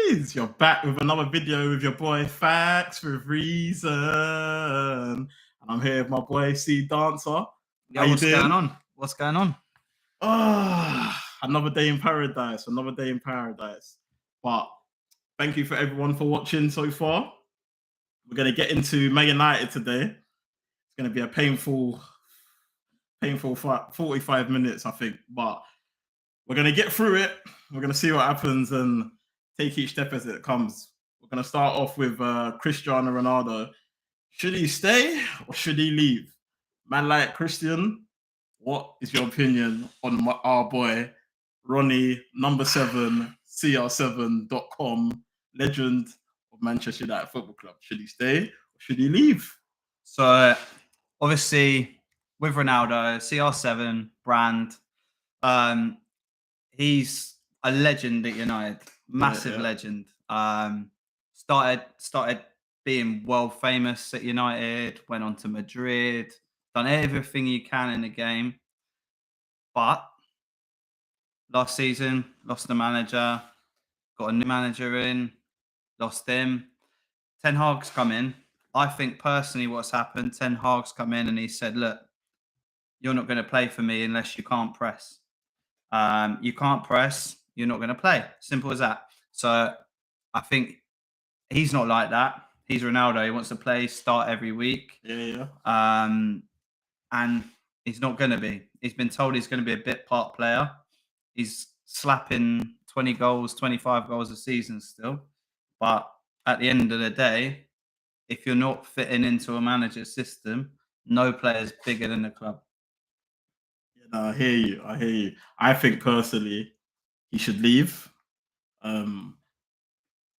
boys, you're back with another video with your boy Facts with Reason. And I'm here with my boy C Dancer. Yo, what's going on? What's going on? Another day in paradise, But thank you for everyone for watching so far. We're going to get into Man United today. It's going to be a painful 45 minutes, I think. But we're going to get through it. We're going to see what happens and take each step as it comes. We're going to start off with Cristiano Ronaldo. Should he stay or should he leave? Man like Christian, what is your opinion on our boy, Ronnie, number 7, CR7.com, legend of Manchester United Football Club? Should he stay or should he leave? So, obviously, with Ronaldo, CR7 brand, he's a legend at United, massive legend. Started being world famous at United, went on to Madrid, done everything you can in the game. But last season, lost the manager, got a new manager in, lost him. Ten Hag's come in. I think personally what's happened, Ten Hag's come in and he said, look, you're not going to play for me unless you can't press. You can't press, you're not going to play. Simple as that. So I think he's not like that. He's Ronaldo. He wants to play, start every week. Yeah. And he's not going to be. He's been told he's going to be a bit part player. He's slapping 20 goals, 25 goals a season still. But at the end of the day, if you're not fitting into a manager's system, no player's bigger than the club. I hear you. I think personally he should leave.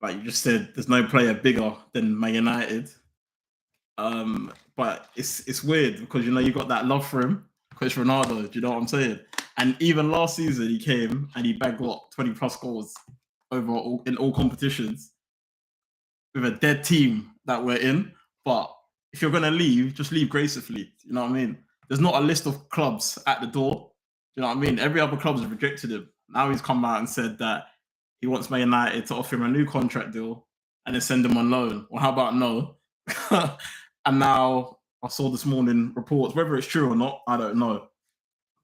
Like you just said, there's no player bigger than Man United. But it's weird because you got that love for him, because Ronaldo. Do you know what I'm saying? And even last season he came and he bagged 20 plus goals overall in all competitions with a dead team that we're in. But if you're gonna leave, just leave gracefully. You know what I mean? There's not a list of clubs at the door. You know what I mean? Every other club has rejected him. Now he's come out and said that he wants Man United to offer him a new contract deal and then send him on loan. Well, how about no? And now I saw this morning reports, whether it's true or not, I don't know.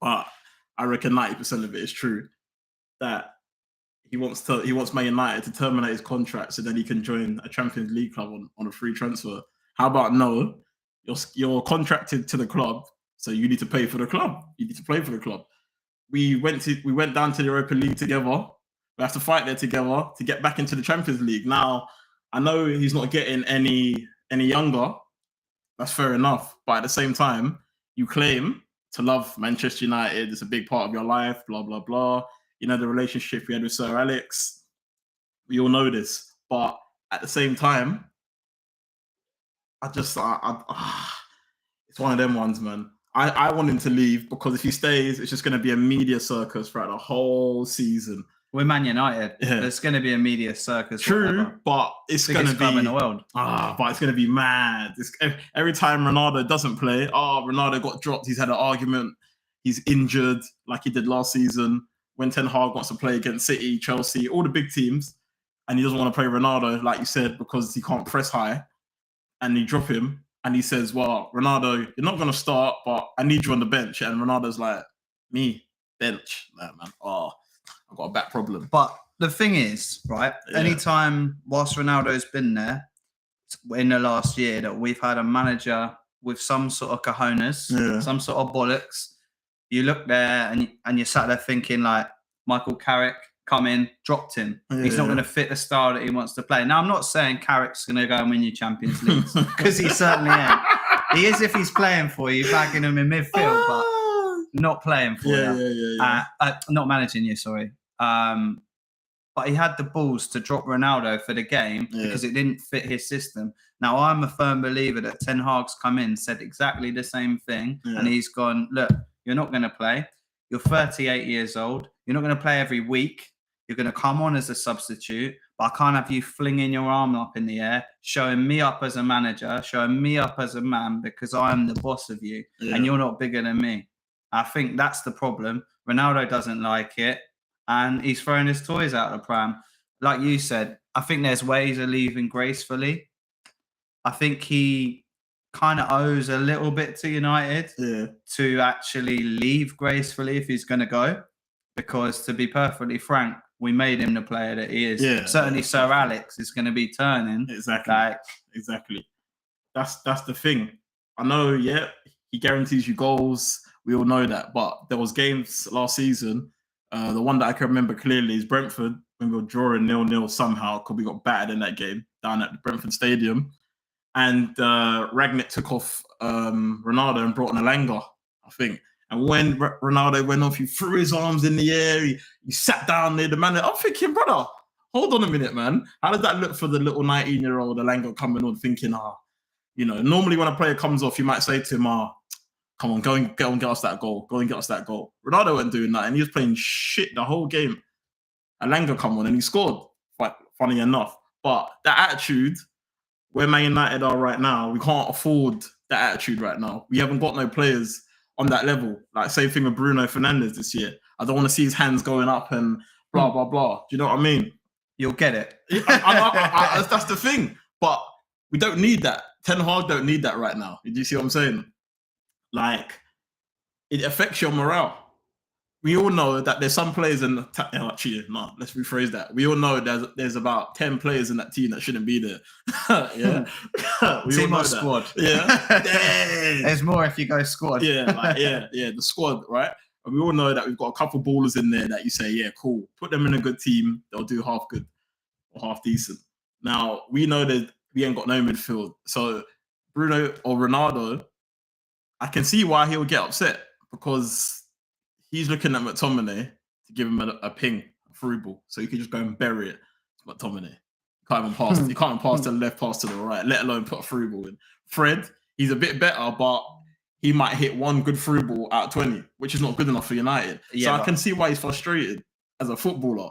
But I reckon 90% of it is true, that he wants Man United to terminate his contract so then he can join a Champions League club on a free transfer. How about no? You're contracted to the club, so you need to pay for the club. You need to play for the club. We went down to the Europa League together. We have to fight there together to get back into the Champions League. Now, I know he's not getting any younger. That's fair enough. But at the same time, you claim to love Manchester United. It's a big part of your life, blah, blah, blah. You know, the relationship we had with Sir Alex. We all know this. But at the same time, it's one of them ones, man. I want him to leave because if he stays, it's just going to be a media circus throughout the whole season. We're Man United. Yeah. There's going to be a media circus. True, whatever. But it's going to be club in the world. But it's going to be mad. Every time Ronaldo doesn't play, Ronaldo got dropped. He's had an argument. He's injured, like he did last season when Ten Hag wants to play against City, Chelsea, all the big teams, and he doesn't want to play Ronaldo, like you said, because he can't press high. And you drop him, and he says, "Well, Ronaldo, you're not going to start, but I need you on the bench." And Ronaldo's like, "Me, bench, nah, man. I've got a back problem." But the thing is, right, anytime whilst Ronaldo's been there in the last year that we've had a manager with some sort of cojones, some sort of bollocks, you look there and you sat there thinking like Michael Carrick come in, dropped him. He's not going to fit the style that he wants to play. Now, I'm not saying Carrick's going to go and win you Champions League because he certainly ain't. He is if he's playing for you, bagging him in midfield, but not playing for you. Not managing you, sorry. But he had the balls to drop Ronaldo for the game because it didn't fit his system. Now, I'm a firm believer that Ten Hag's come in, said exactly the same thing, and he's gone, look, you're not going to play. You're 38 years old. You're not going to play every week. You're going to come on as a substitute, but I can't have you flinging your arm up in the air, showing me up as a manager, showing me up as a man because I'm the boss of you and you're not bigger than me. I think that's the problem. Ronaldo doesn't like it and he's throwing his toys out of the pram. like you said, I think there's ways of leaving gracefully. I think he kind of owes a little bit to United to actually leave gracefully if he's going to go. Because to be perfectly frank, we made him the player that he is. Yeah, certainly, Sir Alex is going to be turning. Exactly. That's the thing. I know. Yeah, he guarantees you goals. We all know that. But there was games last season. The one that I can remember clearly is Brentford when we were drawing 0-0 somehow because we got battered in that game down at the Brentford Stadium. And Ragnick took off Ronaldo and brought on Alanga, I think. And when Ronaldo went off, he threw his arms in the air. He sat down near the man. I'm thinking, brother, hold on a minute, man. How does that look for the little 19-year-old Alanga coming on thinking, normally when a player comes off, you might say to him, come on, go and get us that goal. Go and get us that goal. Ronaldo wasn't doing that, and he was playing shit the whole game. Alanga come on, and he scored, funny enough. But that attitude, where Man United are right now, we can't afford that attitude right now. We haven't got no players on that level. Like, same thing with Bruno Fernandes this year. I don't want to see his hands going up and blah, blah, blah. Do you know what I mean? You'll get it. That's the thing. But we don't need that. Ten Hag don't need that right now. Do you see what I'm saying? Like, it affects your morale. We all know that there's some players in let's rephrase that. We all know there's about 10 players in that team that shouldn't be there. Yeah. Team or squad. Yeah. There's more if you go squad. Yeah, the squad, right? And we all know that we've got a couple ballers in there that you say, yeah, cool. Put them in a good team, they'll do half good or half decent. Now, we know that we ain't got no midfield. So Bruno or Ronaldo, I can see why he'll get upset because he's looking at McTominay to give him a ping, a through ball, so he can just go and bury it to McTominay. He can't even pass to the left, pass to the right, let alone put a through ball in. Fred, he's a bit better, but he might hit one good through ball out of 20, which is not good enough for United. Yeah, so I can see why he's frustrated as a footballer,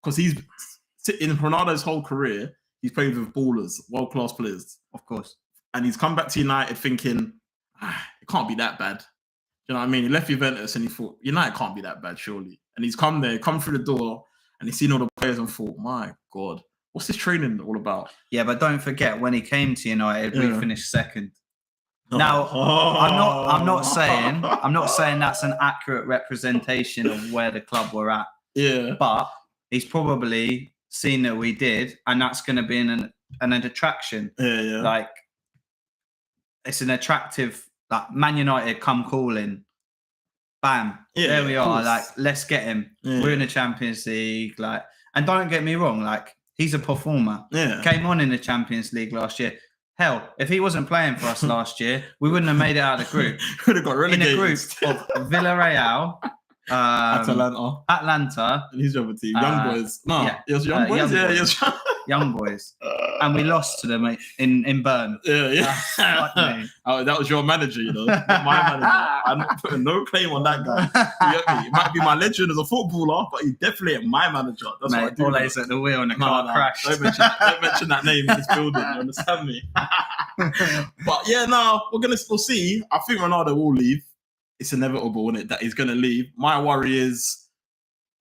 because he's in Ronaldo's whole career, he's played with ballers, world-class players. Of course. And he's come back to United thinking, it can't be that bad. You know what I mean? He left Juventus and he thought, United can't be that bad, surely. And he's come through the door, and he's seen all the players and thought, my God, what's this training all about? Yeah, but don't forget, when he came to United, we finished second. Now, I'm not saying that's an accurate representation of where the club were at. Yeah. But he's probably seen that we did, and that's going to be an attraction. Yeah. Like, it's an attractive. Like, Man United come calling, bam, there we are. Like, let's get him. Yeah. We're in the Champions League. Like, and don't get me wrong, like, he's a performer. Yeah, came on in the Champions League last year. Hell, if he wasn't playing for us last year, we wouldn't have made it out of the group. Would have got relegated. In a group of Villarreal, Atlanta, and his other team, Young Boys. No, it was Young Boys. Young Boys, and we lost to them in Bern. Yeah. That was your manager, you know, not my manager. I'm not putting no claim on that guy. You get me? He might be my legend as a footballer, but he's definitely my manager. That's what I do. Always at the wheel and the car crashed. Don't mention that name in this building. You understand me? But yeah, we'll see. I think Ronaldo will leave. It's inevitable, isn't it, that he's going to leave. My worry is,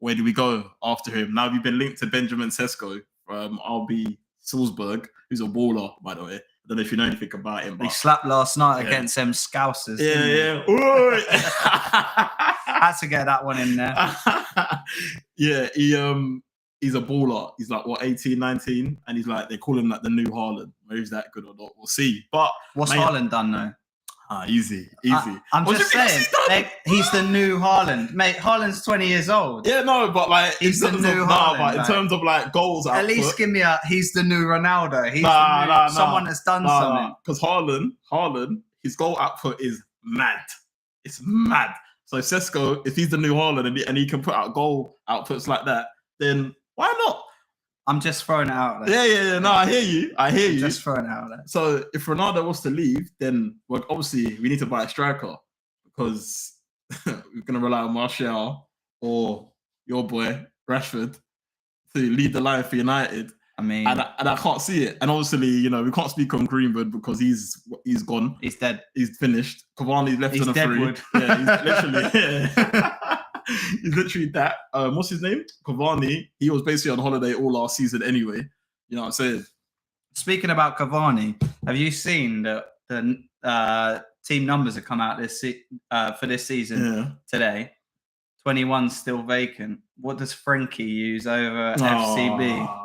where do we go after him? Now we've been linked to Benjamin Sesko from RB Salzburg, who's a baller, by the way. I don't know if you know anything about him. But he slapped last night against them Scousers. Yeah. Had to get that one in there. Yeah, he's a baller. He's like, 18, 19? And he's like, they call him like the new Haaland. Whether he's that good or not, we'll see. But what's Haaland done though? Easy. I'm just saying, he's the new Haaland. Mate, Haaland's 20 years old. Yeah, no, but like... He's the new Haaland. But in terms of like goals output... At least give me he's the new Ronaldo. He's someone that's done something. Because Haaland, his goal output is mad. It's mad. So Sesko, if he's the new Haaland and he can put out goal outputs like that, then why not? I'm just throwing it out there. Yeah. No, I hear you. Just throwing it out there. So if Ronaldo was to leave, then obviously we need to buy a striker, because we're going to rely on Martial or your boy Rashford to lead the line for United. I mean, and I can't see it. And obviously, you know, we can't speak on Greenwood because he's gone. He's dead. He's finished. Cavani's left on a free. Deadwood. Yeah, he's literally. He's literally that. What's his name? Cavani. He was basically on holiday all last season anyway. You know what I'm saying? Speaking about Cavani, have you seen the team numbers that come out for this season today? 21 still vacant. What does Frankie use over FCB?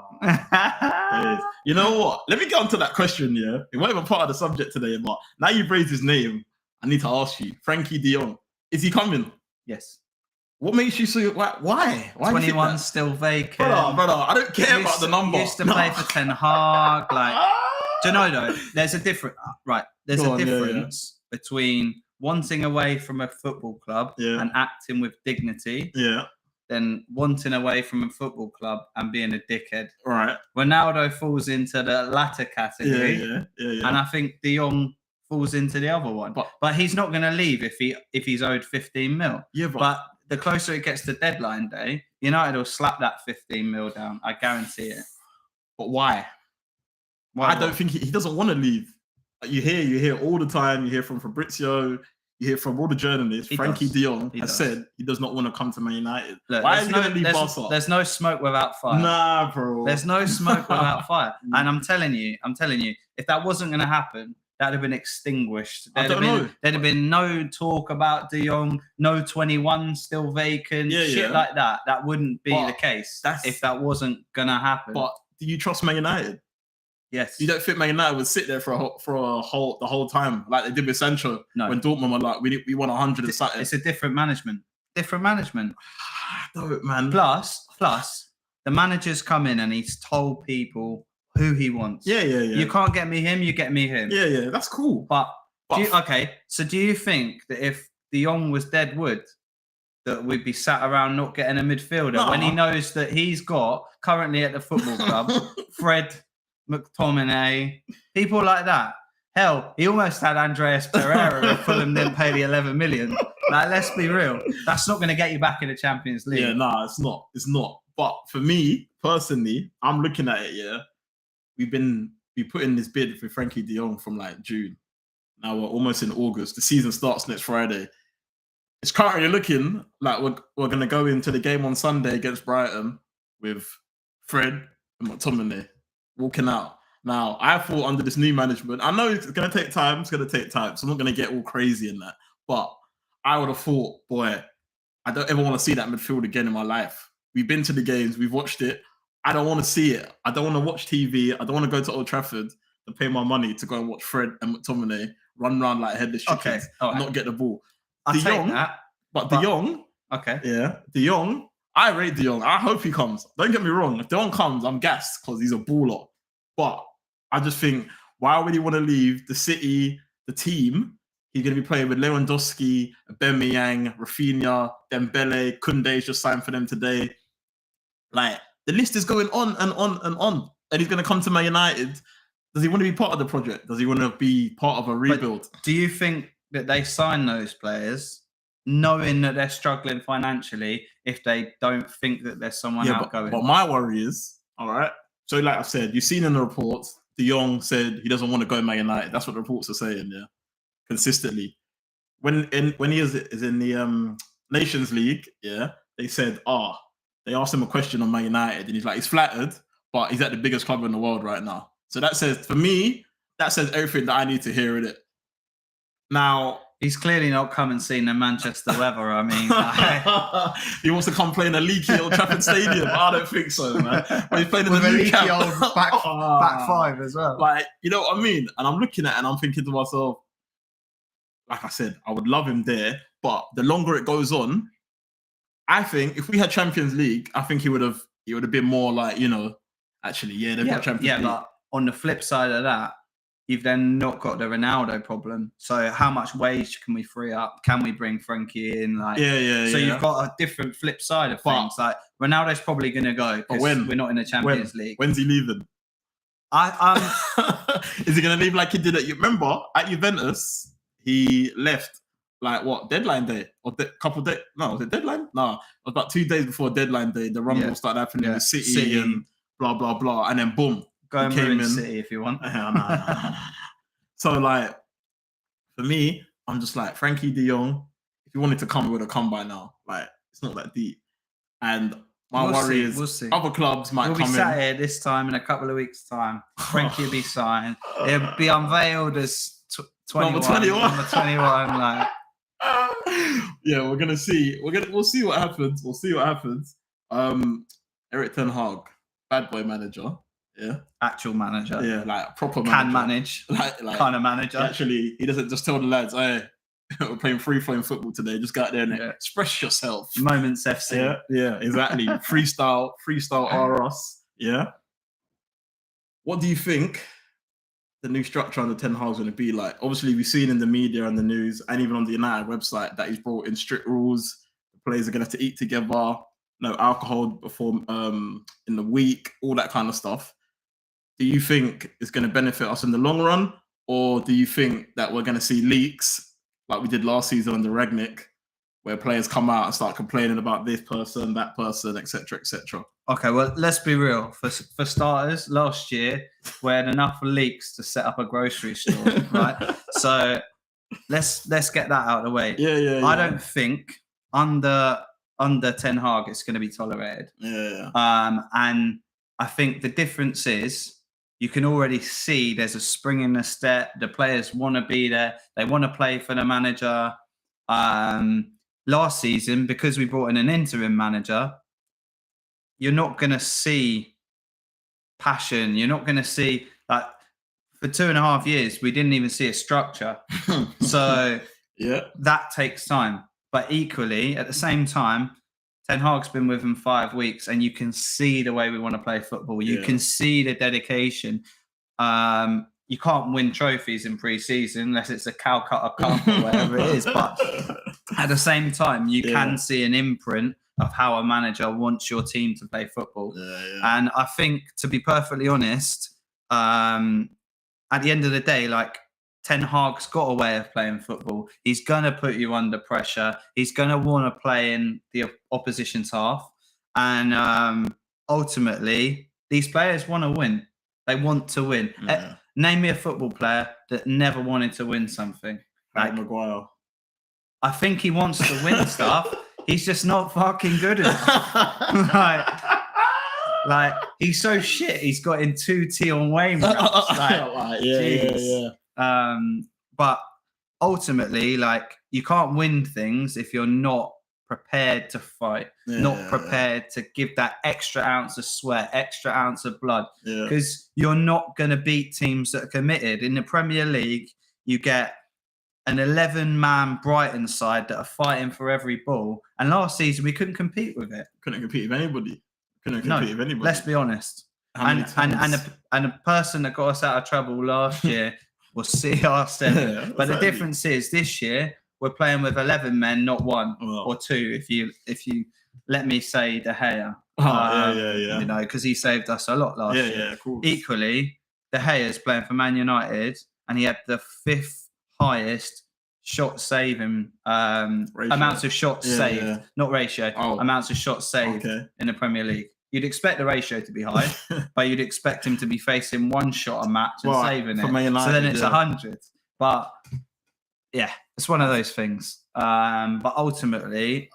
You know what? Let me get onto that question, yeah? It wasn't even part of the subject today, but now you've raised his name, I need to ask you. Frankie de Jong, is he coming? Yes. What makes you so... Why? 21 still vacant. Brother, I don't care about the number. He used to play for Ten Hag. Do you know, though, there's a difference. Right, there's a difference between wanting away from a football club and acting with dignity than wanting away from a football club and being a dickhead. Right. Ronaldo falls into the latter category, and I think de Jong falls into the other one. But he's not going to leave if he's owed 15 mil. Yeah, but the closer it gets to deadline day, United will slap that 15 mil down. I guarantee it. But why? I don't think he doesn't want to leave. You hear all the time. You hear from Fabrizio. You hear from all the journalists. Frankie de Jong has said he does not want to come to Man United. Look, why is he going to leave Barca? There's no smoke without fire. Nah, bro. There's no smoke without fire. And I'm telling you, if that wasn't going to happen, that'd have been extinguished. There'd have been no talk about de Jong, no 21 still vacant, shit like that. That wouldn't be the case if that wasn't going to happen. But do you trust Man United? Yes. You don't think Man United would sit there the whole time like they did with Sancho when Dortmund were like, we won 100 and something. It's a different management. I don't, man. Plus, the manager's come in and he's told people who he wants. Yeah. You can't get me him, you get me him. Yeah, that's cool. But do you think that if de Jong was dead wood, that we'd be sat around not getting a midfielder when he knows that he's got currently at the football club Fred, McTominay, people like that? Hell, he almost had Andreas Pereira if Fulham didn't pay the 11 million. Like, let's be real. That's not going to get you back in the Champions League. Yeah, it's not. It's not. But for me, personally, I'm looking at it, we put in this bid for Frankie de Jong from like June. Now we're almost in August. The season starts next Friday. It's currently looking like we're going to go into the game on Sunday against Brighton with Fred and McTominay walking out. Now, I thought under this new management, I know it's going to take time. So I'm not going to get all crazy in that. But I would have thought, boy, I don't ever want to see that midfield again in my life. We've been to the games. We've watched it. I don't want to see it. I don't want to watch TV. I don't want to go to Old Trafford and pay my money to go and watch Fred and McTominay run around like headless chickens and not get the ball. De Jong, de Jong, I rate de Jong. I hope he comes. Don't get me wrong. If de Jong comes, I'm gassed because he's a baller. But I just think, why would he want to leave the city, the team? He's going to be playing with Lewandowski, Aubameyang, Rafinha, Dembele, Koundé's just signed for them today. Like, the list is going on and on and on. And he's going to come to Man United. Does he want to be part of the project? Does he want to be part of a rebuild? But do you think that they sign those players knowing that they're struggling financially if they don't think that there's someone outgoing? But my worry is, all right, so like I've said, you've seen in the reports, de Jong said he doesn't want to go to Man United. That's what the reports are saying, consistently. When he is in the Nations League, they said, they asked him a question on Man United, and he's like, he's flattered, but he's at the biggest club in the world right now. So that says, for me, that says everything that I need to hear in it. Now, he's clearly not come and seen the Manchester weather. I mean, he wants to come play in a leaky Old Trafford Stadium. I don't think so, man. But he's playing in the leaky old back five as well. Like, you know what I mean? And I'm looking at it and I'm thinking to myself, like I said, I would love him there, but the longer it goes on, I think if we had Champions League, I think he would have been more like, they've got Champions League. Yeah, but on the flip side of that, you've then not got the Ronaldo problem. So how much wage can we free up? Can we bring Frankie in? So you've got a different flip side of things. Like, Ronaldo's probably going to go because we're not in the Champions League. When's he leaving? Is he going to leave like he did remember at Juventus? He left deadline day or couple days? No, was it deadline? No, it was about 2 days before deadline day. The rumble started happening with City and blah blah blah, and then boom, go and ruin City if you want. So like, for me, I'm just like, Frankie de Jong, if he wanted to come, he would have come by now. Like, It's not that deep. And my We'll worry see, is we'll see. other clubs might We'll come be in. sat here this time in a couple of weeks' time. Frankie will be signed. It'll be unveiled as 21. Number 21. Like, yeah, we're gonna see. We'll see what happens. We'll see what happens. Erik Ten Hag, bad boy manager. Yeah, actual manager. Yeah, like proper manager. Can manage. Like kind of manager. Actually, he doesn't just tell the lads, "Hey, we're playing free-flowing football today. Just go out there and express yourself." Moments FC. Yeah, exactly. freestyle are us. Yeah. What do you think the new structure under Ten Hag is going to be like? Obviously, we've seen in the media and the news, and even on the United website, that he's brought in strict rules. The players are going to have to eat together, no alcohol before in the week, all that kind of stuff. Do you think it's going to benefit us in the long run, or do you think that we're going to see leaks like we did last season under Rangnick, where players come out and start complaining about this person, that person, etc., etc.? Okay, well, let's be real. For starters, last year we had enough leaks to set up a grocery store, right? So let's get that out of the way. Yeah. I don't think under Ten Hag it's going to be tolerated. Yeah. And I think the difference is you can already see there's a spring in the step. The players want to be there. They want to play for the manager. Last season, because we brought in an interim manager, you're not going to see passion. You're not going to see like for 2.5 years, we didn't even see a structure. So that takes time. But equally, at the same time, Ten Hag's been with them 5 weeks, and you can see the way we want to play football. You can see the dedication. You can't win trophies in pre-season unless it's a Calcutta Cup or whatever it is. But at the same time, you can see an imprint of how a manager wants your team to play football. And I think, to be perfectly honest, at the end of the day, like, Ten Hag's got a way of playing football. He's going to put you under pressure. He's going to want to play in the opposition's half. And ultimately, these players want to win. They want to win. Name me a football player that never wanted to win something. Like Maguire. I think he wants to win stuff. He's just not fucking good enough. like, he's so shit. He's got in 2 Tion Wayne raps. But ultimately, like, you can't win things if you're not prepared to fight, not prepared to give that extra ounce of sweat, extra ounce of blood, because you're not going to beat teams that are committed. In the Premier League, you get an 11-man Brighton side that are fighting for every ball, and last season we couldn't compete with it. Couldn't compete with anybody. Let's be honest. And a person that got us out of trouble last year was CR7. But the difference is this year we're playing with 11 men, not 1 or 2. If you let me say De Gea, you know, because he saved us a lot last year. Yeah, of course. Equally, De Gea's playing for Man United, and he had the 5th highest shot saving amounts of shots saved, not ratio, amounts of shots saved in the Premier League. You'd expect the ratio to be high, but you'd expect him to be facing 1 shot a match and saving it. United, so then it's 100. But yeah, it's one of those things. But ultimately,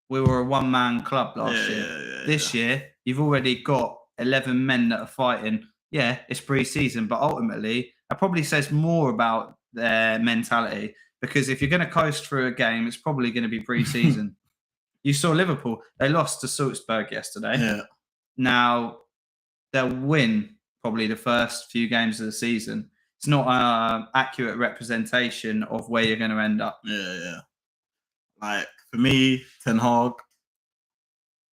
we were a 1-man club last year. This year, you've already got 11 men that are fighting. Yeah, it's pre-season, but ultimately, that probably says more about their mentality, because if you're going to coast through a game, it's probably going to be pre-season. You saw Liverpool, they lost to Salzburg yesterday. Now, they'll win probably the first few games of the season. It's not an accurate representation of where you're going to end up. Like, for me, Ten Hag,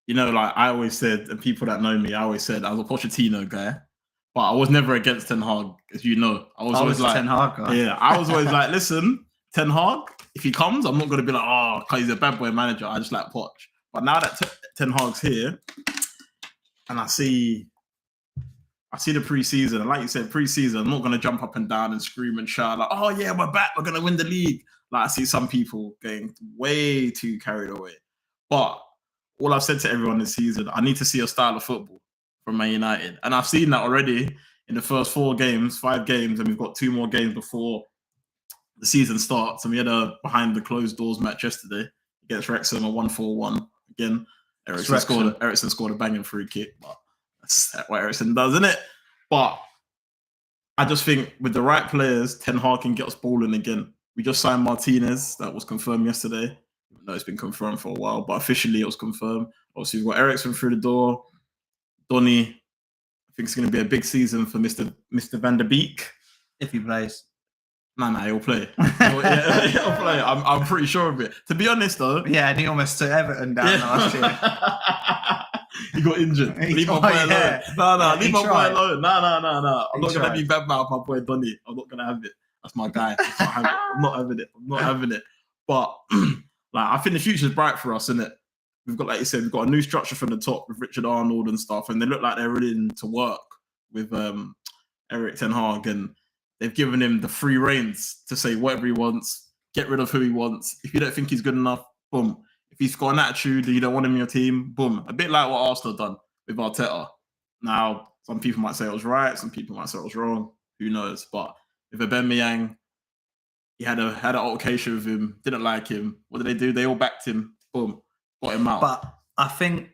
you know, like I always said, and people that know me, I always said I was a Pochettino guy, but I was never against Ten Hag, as you know. I was always like, Ten Hag guy. Yeah, I was always like, listen, Ten Hag, if he comes, I'm not going to be like, oh, because he's a bad boy manager. I just like Poch. But now that Ten Hag's here, and I see the pre-season, and like you said, pre-season, I'm not going to jump up and down and scream and shout like, oh yeah, we're back, we're going to win the league. Like, I see some people getting way too carried away. But all I've said to everyone this season, I need to see a style of football from Man United. And I've seen that already in the first 5 games, and we've got 2 more games before the season starts. And we had a behind the closed doors match yesterday against Wrexham, a 1-4-1 again. Ericsson scored a banging free kick, but that's what Ericsson does, isn't it? But I just think with the right players, Ten Hag can get us balling again. We just signed Martinez, that was confirmed yesterday. No, it's been confirmed for a while, but officially it was confirmed. Obviously, we've got Ericsson through the door. Donny, I think it's going to be a big season for Mr. Van der Beek. If he plays. Nah, he'll play. He'll play. I'm pretty sure of it. To be honest, though. Yeah, and he almost took Everton down last year. He got injured. Leave my boy alone. No, leave my boy alone. No. I'm not going to be bad mouth my boy Donny. I'm not going to have it. That's my guy. I'm not having it. But I think the future's bright for us, isn't it? We've got, like you said, we've got a new structure from the top with Richard Arnold and stuff, and they look like they're willing to work with Erik Ten Hag, and they've given him the free reins to say whatever he wants, get rid of who he wants. If you don't think he's good enough, boom. If he's got an attitude and you don't want him in your team, boom. A bit like what Arsenal done with Arteta. Now, some people might say it was right, some people might say it was wrong. Who knows? But with Aubameyang, he had an altercation with him, didn't like him. What did they do? They all backed him. Boom. Got him out. But I think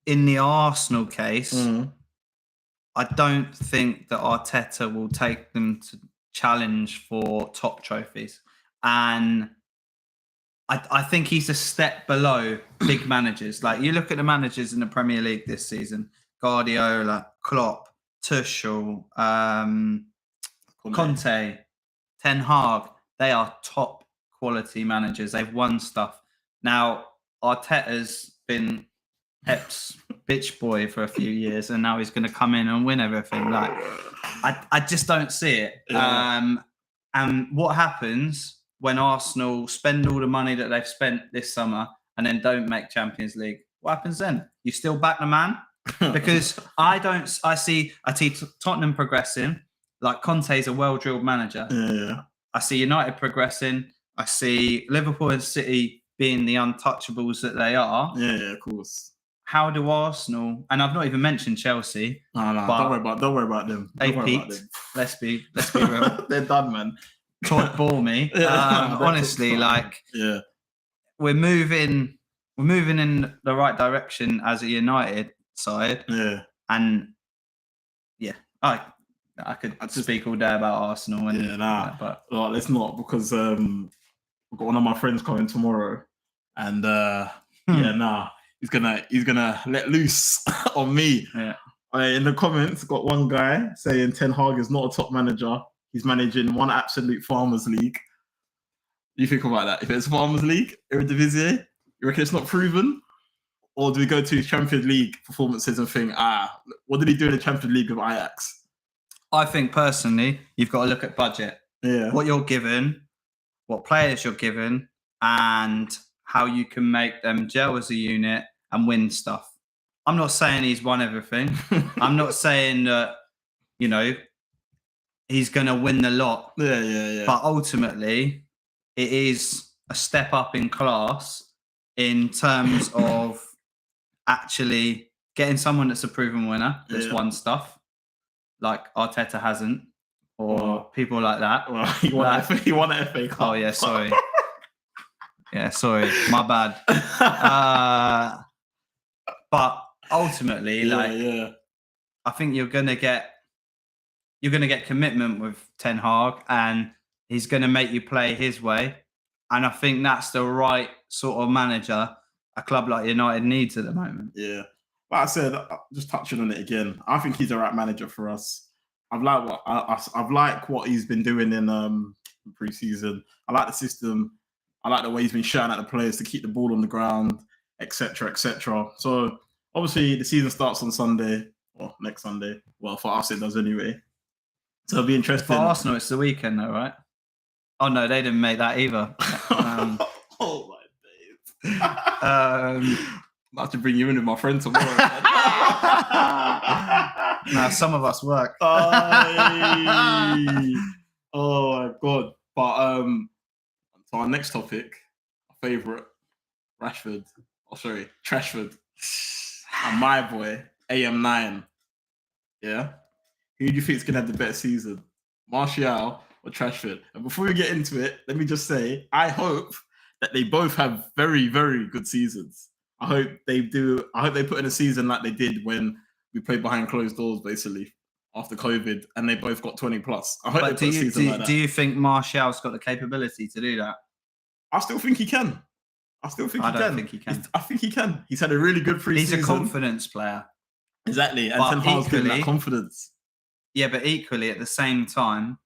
in the Arsenal case, I don't think that Arteta will take them to challenge for top trophies. And I think he's a step below big managers. Like, you look at the managers in the Premier League this season, Guardiola, Klopp, Tuchel, Conte, Ten Hag, they are top quality managers. They've won stuff. Now, Arteta's been Pep's bitch boy for a few years, and now he's going to come in and win everything. Like, I just don't see it. Yeah. And what happens when Arsenal spend all the money that they've spent this summer and then don't make Champions League? What happens then? You still back the man? Because I see Tottenham progressing. Like, Conte's a well-drilled manager. Yeah. I see United progressing. I see Liverpool and City being the untouchables that they are. Yeah, of course. How do Arsenal, and I've not even mentioned Chelsea. No, don't worry about them. They peaked. Let's be real. They're done, man. Todd bore me. Honestly, we're moving in the right direction as a United side. Yeah. And I could speak all day about Arsenal and but let's not, because we've got one of my friends coming tomorrow, and he's gonna let loose on me. Yeah. In the comments, got one guy saying Ten Hag is not a top manager. He's managing one absolute Farmers League. You think about that? If it's Farmers League, Eredivisie, you reckon it's not proven? Or do we go to his Champions League performances and think, what did he do in the Champions League with Ajax? I think personally, you've got to look at budget. Yeah. What you're given, what players you're given, and how you can make them gel as a unit and win stuff. I'm not saying he's won everything. I'm not saying that, he's going to win the lot. Yeah. But ultimately, it is a step up in class in terms of actually getting someone that's a proven winner, that's won stuff, like Arteta hasn't, or people like that. Well, he won an FA Cup. Oh, yeah, sorry. My bad. But ultimately, I think you're gonna get commitment with Ten Hag, and he's gonna make you play his way. And I think that's the right sort of manager a club like United needs at the moment. Yeah. Like I said, just touching on it again, I think he's the right manager for us. I've liked what he's been doing in pre-season. I like the system. I like the way he's been shouting at the players to keep the ball on the ground, etc., etc. So obviously the season starts on Sunday, or next Sunday. Well, for us it does anyway. So it'll be interesting. For Arsenal, it's the weekend though, right? Oh no, they didn't make that either. Oh my days. I have to bring you in with my friend tomorrow. Now some of us work. Oh my god! But so our next topic, our favourite, Rashford. Oh, sorry, Trashford. And my boy, AM9. Yeah. Who do you think is gonna have the better season, Martial or Trashford? And before we get into it, let me just say, I hope that they both have very, very good seasons. I hope they do. I hope they put in a season like they did when we played behind closed doors, basically after COVID, and they both got 20 plus. I hope they put a season like that. Do you think Martial's got the capability to do that? I still think he can. I don't think he can. I think he can. He's had a really good pre-season. He's a confidence player. Exactly. And Ten Hag's given that confidence. Yeah, but equally at the same time,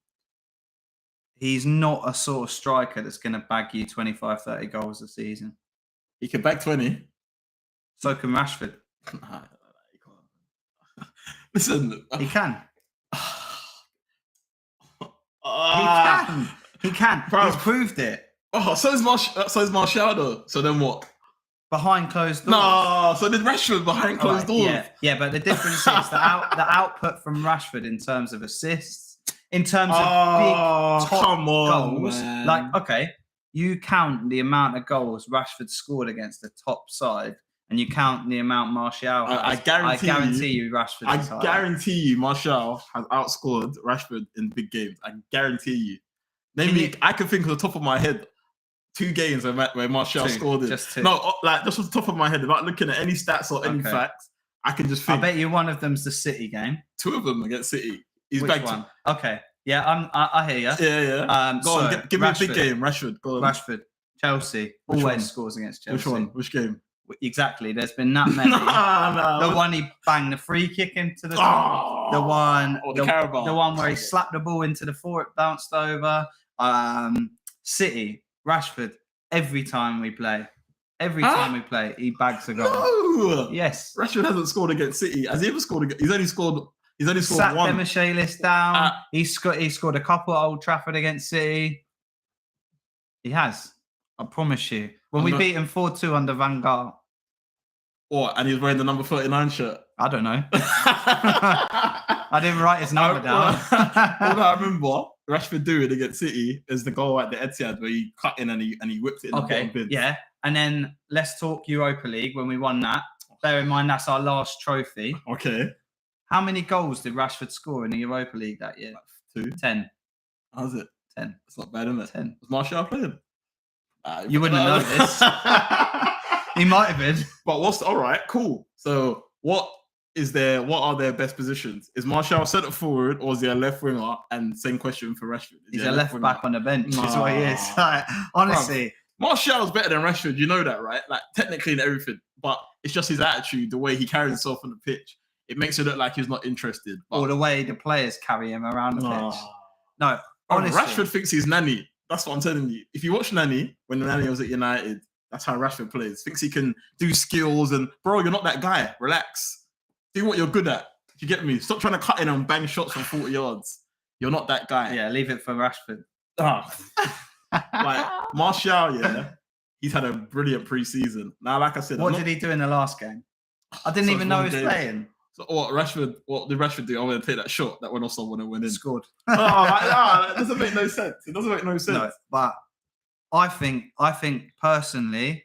he's not a sort of striker that's going to bag you 25, 30 goals a season. He can bag 20. So can Rashford. Listen. He can. He can. Bro. He's proved it. Oh, so is Martial though. So then what? Behind closed doors. No, so did Rashford behind closed doors. Yeah, but the difference is the output from Rashford in terms of assists, in terms of big top goals. Man. Like, okay, you count the amount of goals Rashford scored against the top side, and you count the amount Martial has. I guarantee you Rashford is higher. I guarantee you Martial has outscored Rashford in big games. I guarantee you. I can think of the top of my head 2 games where Martial scored it. Just 2. No, like just off the top of my head, without looking at any stats or any facts, I can just think. I bet you one of them's the City game. 2 of them against City. He's Which one? Okay. Yeah, I hear you. Yeah. Go on, give me a big game. Rashford, go on. Rashford, Chelsea. Always scores against Chelsea. Which one? Which game? Exactly. There's been that many. No. The one he banged the free kick into the the one where he slapped the ball into the forward, bounced over. City, Rashford. Every time we play, he bags a goal. No. Yes. Rashford hasn't scored against City. Has he ever scored? He's only scored Sat one. Demichelis down. He scored a couple at Old Trafford against City. He has. I promise you. When we beat him 4-2 under Van Gaal. What? And he was wearing the number 39 shirt? I don't know. I didn't write his number down. All I remember Rashford doing against City is the goal at the Etihad where he cut in and he whipped it in the bottom bin. Yeah. And then let's talk Europa League when we won that. Bear in mind that's our last trophy. Okay. How many goals did Rashford score in the Europa League that year? 2. 10. How's it? 10. It's not bad, isn't it? 10. Was Martial playing? You wouldn't have noticed. He might have been. But all right, cool. So what are their best positions? Is Martial centre forward or is he a left winger? And same question for Rashford. He's a left back on the bench. Is what he is. Like, honestly. Martial's better than Rashford. You know that, right? Like technically and everything. But it's just his attitude, the way he carries himself on the pitch. It makes it look like he's not interested. Or the way the players carry him around the pitch. No, honestly. Rashford thinks he's Nanny. That's what I'm telling you. If you watch Nanny, when Nanny was at United, that's how Rashford plays. Thinks he can do skills and, bro, you're not that guy. Relax. Do what you're good at. Do you get me? Stop trying to cut in and bang shots from 40 yards. You're not that guy. Yeah, leave it for Rashford. Like, Martial, he's had a brilliant pre-season. Now, like I said... What did he do in the last game? I didn't even know he was playing. So what did Rashford do? I'm going to take that shot that went off someone and went in. Scored. That doesn't make no sense. It doesn't make no sense. No, but I think personally,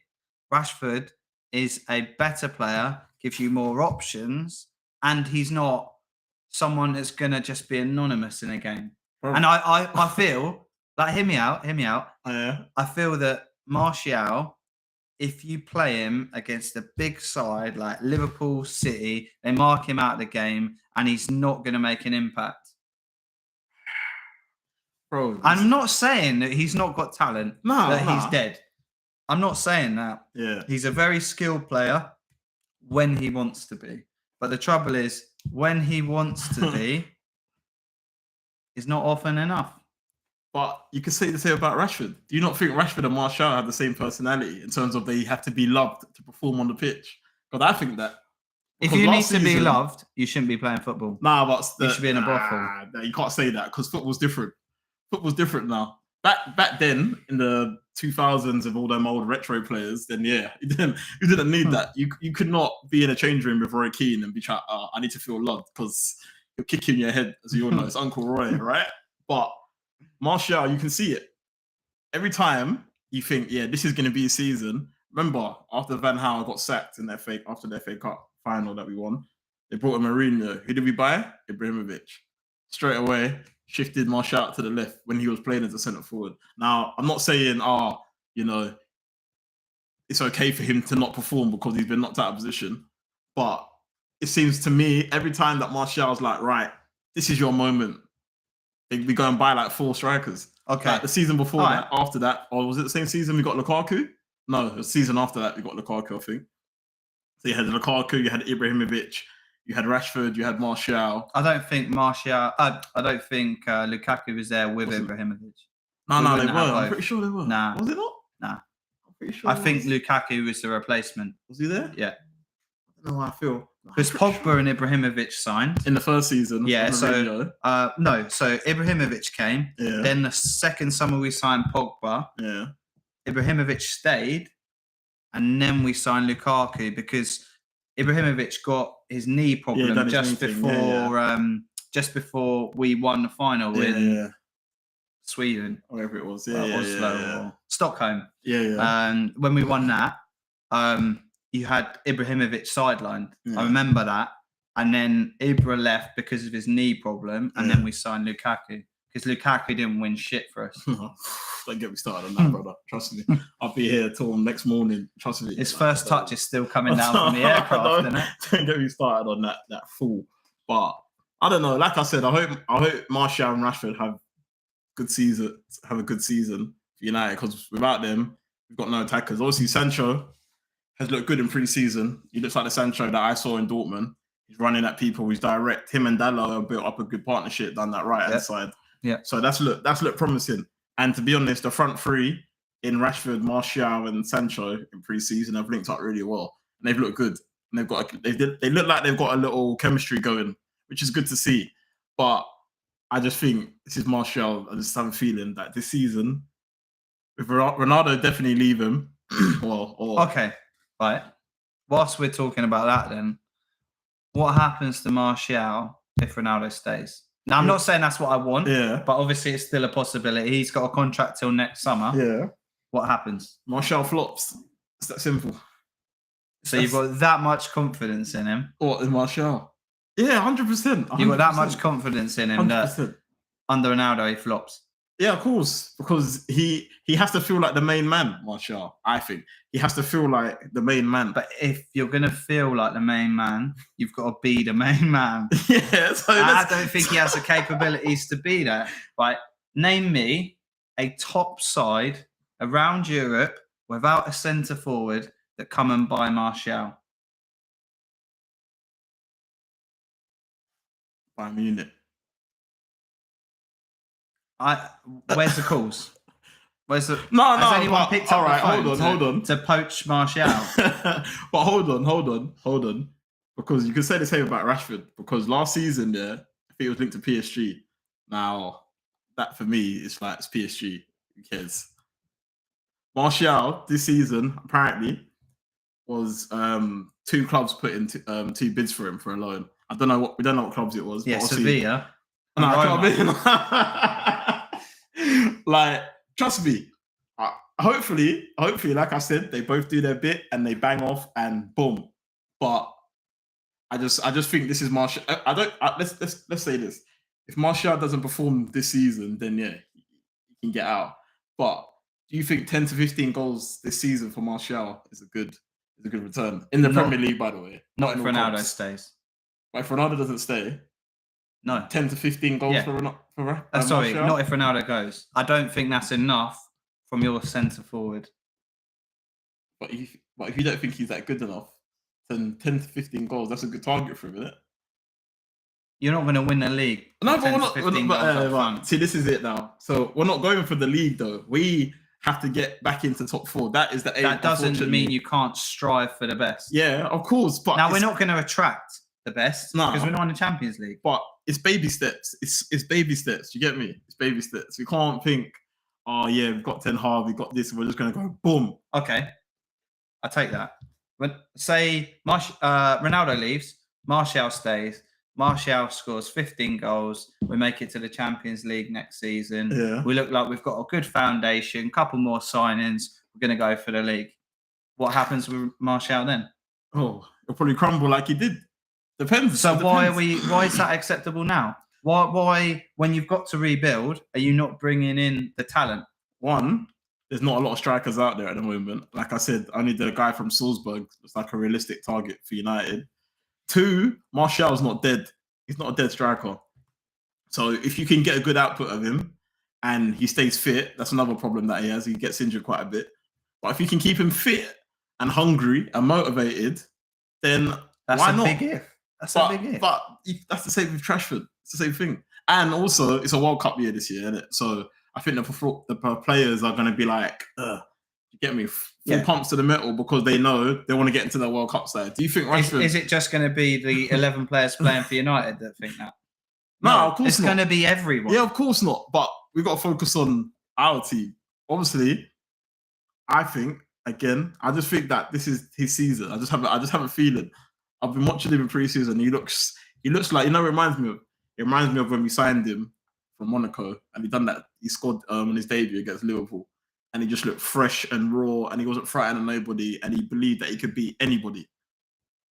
Rashford is a better player, gives you more options, and he's not someone that's going to just be anonymous in a game. Bro. And I feel, like, hear me out. Oh, yeah. I feel that Martial, if you play him against a big side like Liverpool, City, they mark him out of the game and he's not going to make an impact. Bro, I'm not saying that he's not got talent, he's dead. I'm not saying that. Yeah. He's a very skilled player when he wants to be. But the trouble is, when he wants to be, is not often enough. But you could say the same about Rashford. Do you not think Rashford and Martial have the same personality in terms of they have to be loved to perform on the pitch? Because I think that if you need to be loved, you shouldn't be playing football. Nah, but you should be in a brothel. Nah, you can't say that because football's different. Football's different now. Back then in the 2000s of all them old retro players, then you didn't need that. You could not be in a change room with Roy Keane and be trying. I need to feel loved because you're kicking your head, as you all know. It's Uncle Roy, right? But Martial, you can see it. Every time you think, this is going to be a season. Remember, after Van Gaal got sacked in after the FA Cup final that we won, they brought in Mourinho. Who did we buy? Ibrahimovic. Straight away, shifted Martial to the left when he was playing as a centre forward. Now, I'm not saying, it's okay for him to not perform because he's been knocked out of position. But it seems to me every time that Martial's like, right, this is your moment, we go and buy like 4 strikers. Okay. Like the season before that, after that, or was it the same season we got Lukaku? No, the season after that we got Lukaku, I think. So you had Lukaku, you had Ibrahimovic, you had Rashford, you had Martial. I don't think Lukaku was there with Ibrahimovic. No, they were. I'm pretty sure they were. Nah. Was it not? Nah. I'm pretty sure. I think Lukaku was the replacement. Was he there? Yeah. I don't know how I feel. Because Pogba and Ibrahimovic signed in the first season. Yeah. So So Ibrahimovic came. Yeah. Then the second summer we signed Pogba. Yeah. Ibrahimovic stayed, and then we signed Lukaku because Ibrahimovic got his knee problem just before we won the final in Sweden, wherever it was, Oslo or Stockholm. Yeah. And when we won that, you had Ibrahimovic sidelined. Yeah. I remember that. And then Ibra left because of his knee problem, and then we signed Lukaku because Lukaku didn't win shit for us. Don't get me started on that, brother. Trust me. I'll be here till next morning. Trust me. His first touch is still coming down from the aircraft, isn't it? Don't get me started on that fool. But I don't know. Like I said, I hope Martial and Rashford have a good season for United, because without them, we've got no attackers. Obviously, Sancho has looked good in pre-season. He looks like the Sancho that I saw in Dortmund. He's running at people. He's direct. Him and Dalot have built up a good partnership down that right-hand side. Yeah. So that's looked promising. And to be honest, the front three in Rashford, Martial, and Sancho in pre-season have linked up really well, and they've looked good. And they look like they've got a little chemistry going, which is good to see. But I just think this is Martial. I just have a feeling that this season, with Ronaldo definitely leave him. Okay, right. Whilst we're talking about that, then what happens to Martial if Ronaldo stays? Now, I'm not saying that's what I want, but obviously it's still a possibility. He's got a contract till next summer. Yeah. What happens? Martial flops. It's that simple. So you've got that much confidence in him? What, in Martial? Yeah, 100%. You've got that much confidence in him 100%. that under Ronaldo he flops? Yeah, of course. Because he has to feel like the main man, Martial, I think. He has to feel like the main man. But if you're going to feel like the main man, you've got to be the main man. Yeah. So I don't think he has the capabilities to be that. Right? Name me a top side around Europe without a centre forward that come and buy Martial. Bayern Munich. Where's the calls? Has anyone picked up the phone hold on. to poach Martial? But hold on. Because you could say the same about Rashford. Because last season, I think it was linked to PSG. Now, that for me, it's PSG. Who cares? Martial, this season, apparently, was 2 clubs put in 2 bids for him for a loan. We don't know what clubs it was. Yeah, Sevilla. No, like, trust me. Hopefully, like I said, they both do their bit and they bang off and boom. But I just think this is Martial. Let's say this: if Martial doesn't perform this season, then he can get out. But do you think 10 to 15 goals this season for Martial is a good return in the Premier League? By the way, not if Ronaldo stays. But if Ronaldo doesn't stay. No. 10 to 15 goals for sorry, Martial? Not if Ronaldo goes. I don't think that's enough from your centre forward. But if you don't think he's that good enough, then 10 to 15 goals, that's a good target for him, isn't it? You're not going to win the league. No, but we're not. See, this is it now. So we're not going for the league, though. We have to get back into top 4. That is the aim. That doesn't mean you can't strive for the best. Yeah, of course. But now we're not going to attract the best because we're not in the Champions League. But it's baby steps. It's baby steps. You get me? It's baby steps. We can't think, oh yeah, we've got Ten Hag, we've got this, we're just going to go boom. Okay, I take that. When say Ronaldo leaves, Martial stays. Martial scores 15 goals. We make it to the Champions League next season. Yeah. We look like we've got a good foundation. Couple more signings. We're going to go for the league. What happens with Martial then? Oh, he'll probably crumble like he did. Depends. So why is that acceptable now? Why when you've got to rebuild, are you not bringing in the talent? One, there's not a lot of strikers out there at the moment. Like I said, only the guy from Salzburg was like a realistic target for United. 2, Martial's not dead. He's not a dead striker. So if you can get a good output of him and he stays fit, that's another problem that he has. He gets injured quite a bit. But if you can keep him fit and hungry and motivated, then why not? Big if. That's a big if. But that's the same with Rashford. It's the same thing. And also, it's a World Cup year this year, isn't it? So I think the players are going to be like, you get me? Full pumps to the metal because they know they want to get into the World Cup side. Do you think Rashford... Is it just going to be the 11 players playing for United that think that? No, of course it's going to be everyone. Yeah, of course not. But we've got to focus on our team. Obviously, I think, again, I just think that this is his season. I just have a feeling. I've been watching him in pre-season. He looks like, it reminds me of when we signed him from Monaco and he done that. He scored on his debut against Liverpool and he just looked fresh and raw and he wasn't frightened of nobody and he believed that he could beat anybody.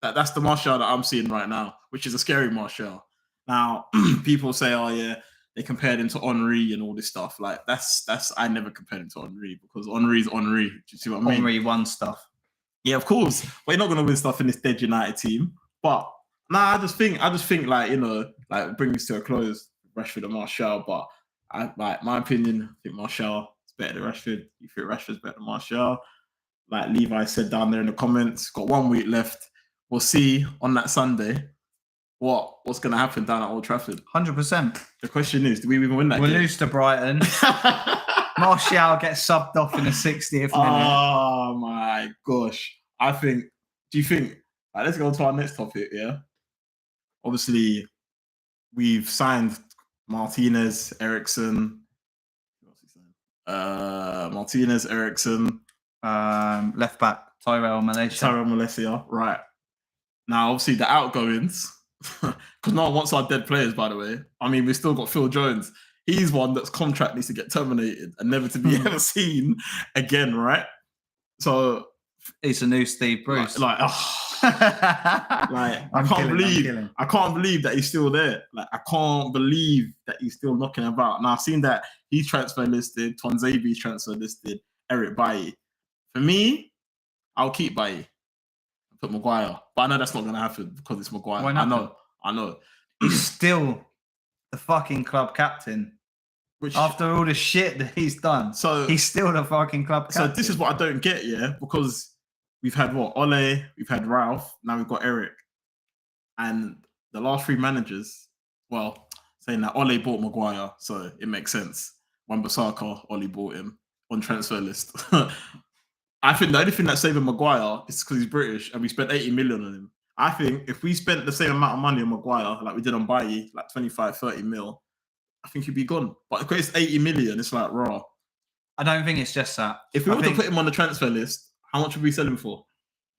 That's the Martial that I'm seeing right now, which is a scary Martial. Now, people say, oh yeah, they compared him to Henry and all this stuff. Like that's I never compared him to Henry because Henry's Henry. Do you see what I mean? Henry won stuff. Yeah, of course. But you're not gonna win stuff in this dead United team. But I just think like, like bring this to a close, Rashford and Martial. But my opinion, I think Martial is better than Rashford. You think Rashford's better than Martial? Like Levi said down there in the comments, got 1 week left. We'll see on that Sunday what's going to happen down at Old Trafford. 100%. The question is, do we even win that game? We'll lose to Brighton. Martial gets subbed off in the 60th minute. Oh my gosh. Do you think, let's go on to our next topic, yeah? Obviously, we've signed Martinez, Eriksen. Martinez, Eriksen. Left back, Tyrell Malaysia, right. Now, obviously, the outgoings, because no one wants our dead players, by the way. I mean, we've still got Phil Jones. He's one that's contract needs to get terminated and never to be ever seen again, right? So he's a new Steve Bruce. I can't believe that he's still there. Like, I can't believe that he's still knocking about. Now, I've seen that he's transfer listed, Tonzebi's transfer listed, Eric Bailly. For me, I'll keep Bailly. Put Maguire. But I know that's not going to happen because it's Maguire. Why not? I know. He's still the fucking club captain. After all the shit that he's done. So he's still the fucking club captain. So this is what I don't get, yeah? Because we've had Ole, we've had Ralph, now we've got Eric. And the last 3 managers, well, saying that Ole bought Maguire, so it makes sense. Wan-Bissaka, Ole bought him on transfer list. I think the only thing that's saving Maguire is because he's British and we spent 80 million on him. I think if we spent the same amount of money on Maguire, like we did on Bailly, like 25, 30 mil, I think he'd be gone. But because it's 80 million, it's like raw. I don't think it's just that. If we were to put him on the transfer list, how much would we sell him for?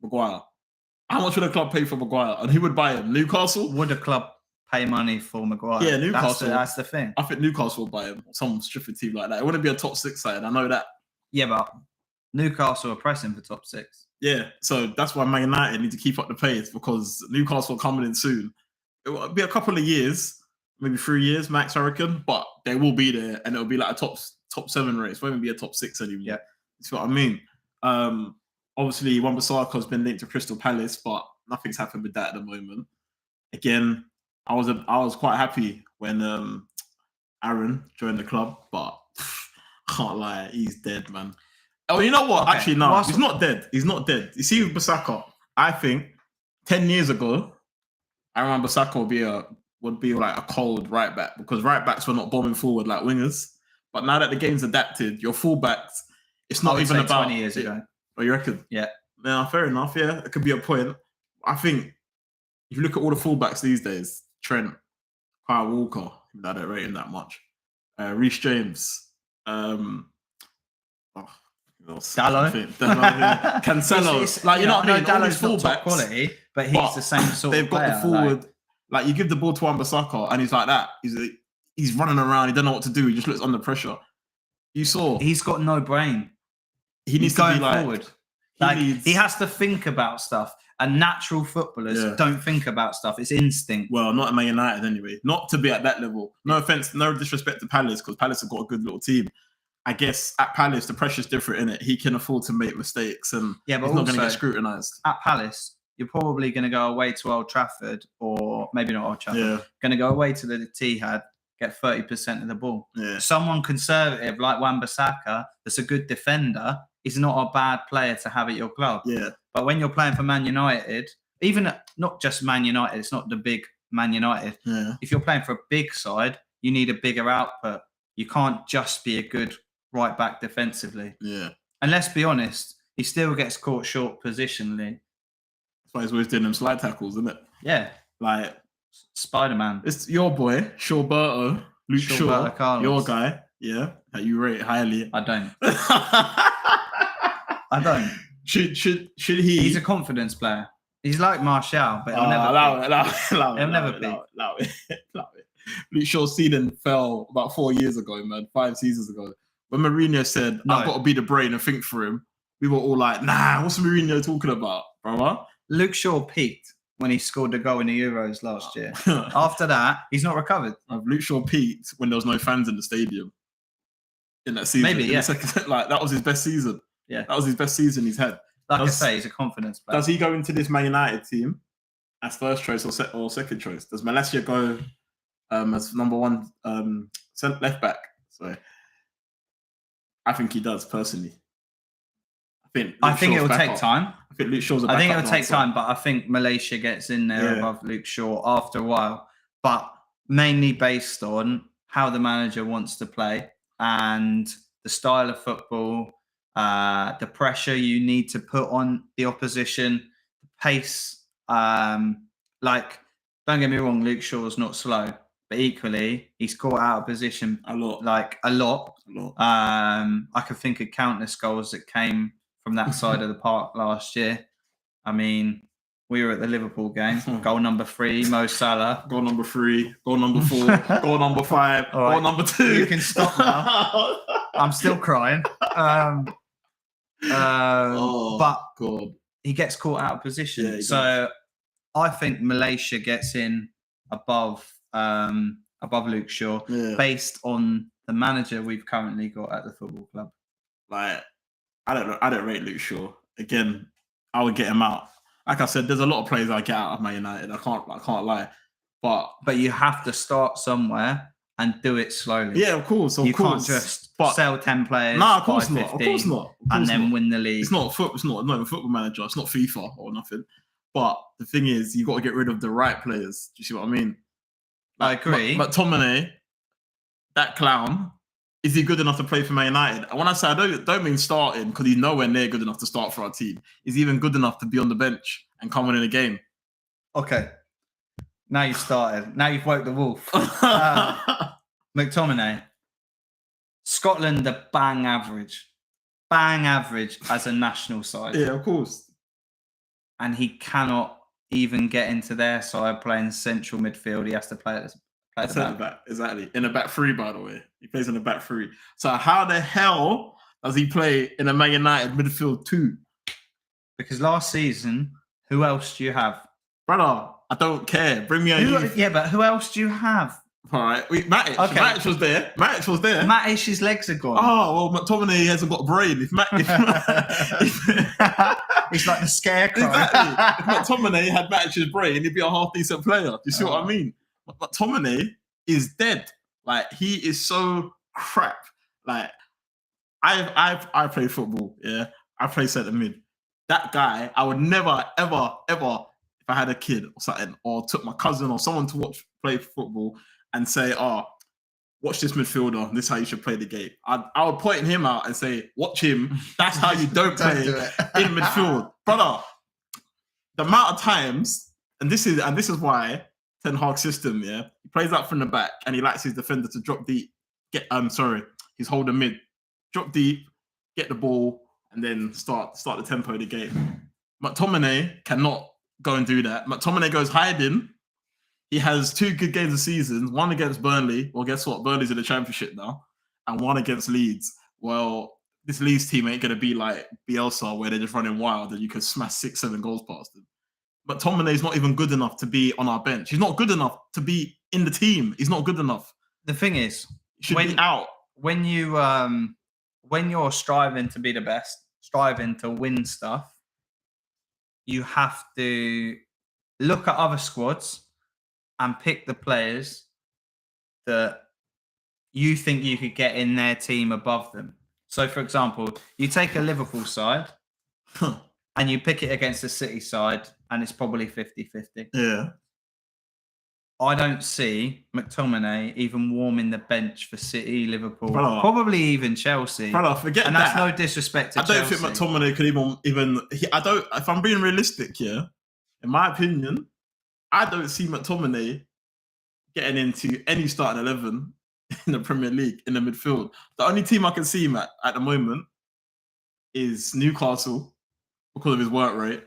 Maguire. How much would a club pay for Maguire? And who would buy him? Newcastle? Would a club pay money for Maguire? Yeah, Newcastle. That's the thing. I think Newcastle would buy him. Some stupid team like that. It wouldn't be a top 6 side. I know that. Yeah, but Newcastle are pressing for top 6. Yeah, so that's why Man United need to keep up the pace because Newcastle are coming in soon. It will be a couple of years, maybe 3 years max, I reckon, but they will be there and it'll be like a top 7 race. It won't even be a top 6 anymore. Yeah. That's what I mean. Obviously, Wan-Bissaka has been linked to Crystal Palace, but nothing's happened with that at the moment. Again, I was quite happy when Aaron joined the club, but I can't lie, he's dead, man. Oh, you know what? Okay. Actually, no, he's not dead. He's not dead. You see, with Bissaka, I think 10 years ago, Aaron Bissaka would be like a cold right back because right backs were not bombing forward like wingers. But now that the game's adapted, your fullbacks, it's not even about 20 years ago. Oh, you reckon? Yeah. Yeah, fair enough. Yeah, it could be a point. I think if you look at all the fullbacks these days, Trent, Kyle Walker, I don't rate him that much. Reece James, Dallo, Cancelo, like you know what I mean. Dallo's not top quality, but he's the same sort of player. They've got the forward. Like you give the ball to Wan-Bissaka and he's like that. He's running around. He doesn't know what to do. He just looks under pressure. You saw. He's got no brain. He needs to be forward. He has to think about stuff. And natural footballers don't think about stuff. It's instinct. Well, not at Man United anyway. Not to be at that level. No offense, no disrespect to Palace because Palace have got a good little team. I guess at Palace the pressure's different, innit? He can afford to make mistakes, and Yeah, but he's not going to also get scrutinised. at Palace, you're probably going to go away to Old Trafford, or maybe not Old Trafford. Yeah. Going to go away to the Etihad, get 30% of the ball. Yeah. Someone conservative like Wan-Bissaka, that's a good defender, is not a bad player to have at your club. Yeah. But when you're playing for Man United, even not just Man United, it's not the big Man United. Yeah. If you're playing for a big side, you need a bigger output. You can't just be a good right back defensively. Yeah. And let's be honest, he still gets caught short positionally. That's why he's always doing them slide tackles, isn't it? Yeah. Like Spider-Man. It's your boy, Shawberto, Luke Shaw, Carlos. your guy, yeah, that you rate highly. I don't. I don't. Should he? He's a confidence player. He's like Martial, but he'll never allow it. Luke Shaw's ceiling fell about 4 years ago, man. 5 seasons ago. When Mourinho said, I've got to be the brain and think for him, we were all like, nah, what's Mourinho talking about, brother? Luke Shaw peaked when he scored the goal in the Euros last year. After that, he's not recovered. Luke Shaw peaked when there was no fans in the stadium in that season. Maybe, yeah. Like, that was his best season. Yeah. That was his best season he's had. Like I say, he's a confidence player. Does he go into this Man United team as first choice or second choice? Does Malacia go as number one left back? So I think he does personally. I think it will take time. I think Luke Shaw's a I think it will take time, but I think Malaysia gets in there above Luke Shaw after a while. But mainly based on how the manager wants to play and the style of football, the pressure you need to put on the opposition, the pace. Like, don't get me wrong, Luke Shaw's not slow, but equally he's caught out of position a lot. I could think of countless goals that came from that side of the park last year. I mean, we were at the Liverpool game. Goal number 3, Mo Salah. Goal number 3. Goal number 4. Goal number 5. Right. Goal number 2. You can stop now. I'm still crying. But God, he gets caught out of position. Yeah, so I think Malaysia gets in above Luke Shaw based on the manager we've currently got at the football club. Like, I don't rate Luke Shaw. Again, I would get him out. Like I said, there's a lot of players I get out of Man United. I can't lie. But you have to start somewhere and do it slowly. Yeah, of course. You can't just sell 10 players. No, of course not. Of course not. And then win the league. It's not not even Football Manager. It's not FIFA or nothing. But the thing is, you got to get rid of the right players. Do you see what I mean? I agree. But McTominay, that clown, is he good enough to play for Man United? And when I say I don't mean starting, because he's nowhere near good enough to start for our team. Is he even good enough to be on the bench and come on in a game? Okay. Now you've started. Now you've woke the wolf. McTominay. Scotland are bang average. Bang average as a national side. Yeah, of course. And he cannot even get into their side playing central midfield. He has to play at the back. Exactly. In a back 3, by the way. He plays in a back 3. So how the hell does he play in a Man United midfield 2? Because last season, who else do you have? Brother, I don't care. Bring me a Yeah, but who else do you have? All right. Matic. Okay. Matic was there. Matic's legs are gone. Oh, well, McTominay hasn't got a brain. He's like the scarecrow. Exactly. If McTominay had Matic's brain, he'd be a half-decent player. Do you see what I mean? McTominay is dead. Like, he is so crap. Like, I play football, yeah. I play centre mid. That guy, I would never, ever, if I had a kid or something, or took my cousin or someone to play football and say, watch this midfielder, this is how you should play the game. I would point him out and say, watch him, that's how you don't play in midfield. Brother, the amount of times, and this is why Ten Hag system, yeah, he plays out from the back and he likes his defender to drop deep. He's holding mid, drop deep, get the ball, and then start the tempo of the game. McTominay cannot go and do that. McTominay goes hiding. He has 2 good games of season, one against Burnley. Well, guess what? Burnley's in the Championship now, and one against Leeds. Well, this Leeds team ain't going to be like Bielsa, where they're just running wild and you can smash 6-7 goals past them. But McTominay's not even good enough to be on our bench. He's not good enough to be in the team. He's not good enough. The thing is, he should be out. When you when you're striving to be the best, striving to win stuff, you have to look at other squads and pick the players that you think you could get in their team above them. So, for example, you take a Liverpool side and you pick it against a City side, and it's probably 50-50. Yeah. I don't see McTominay even warming the bench for City, Liverpool, probably even Chelsea. Forget and that's no disrespect to Chelsea. I don't think McTominay could even. If I'm being realistic here, in my opinion, I don't see McTominay getting into any starting 11 in the Premier League in the midfield. The only team I can see him at the moment is Newcastle because of his work rate,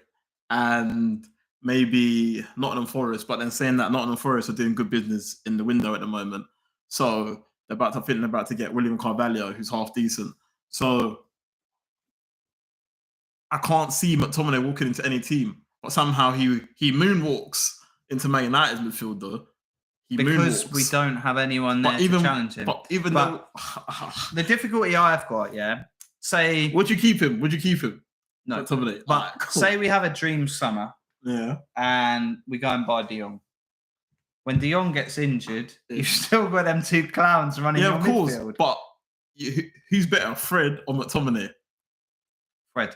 and maybe Nottingham Forest. But then saying that Nottingham Forest are doing good business in the window at the moment, so they're about to get William Carvalho, who's half decent. So I can't see McTominay walking into any team, but somehow he moonwalks into Man United's midfield though. Because we don't have anyone there to challenge him. But the difficulty I've got, say... Would you keep him? No. McTominay. But cool. Say we have a dream summer. Yeah. And we go and buy De Jong. When De Jong gets injured, you've still got them two clowns running your midfield. But who's better, Fred or McTominay? Fred.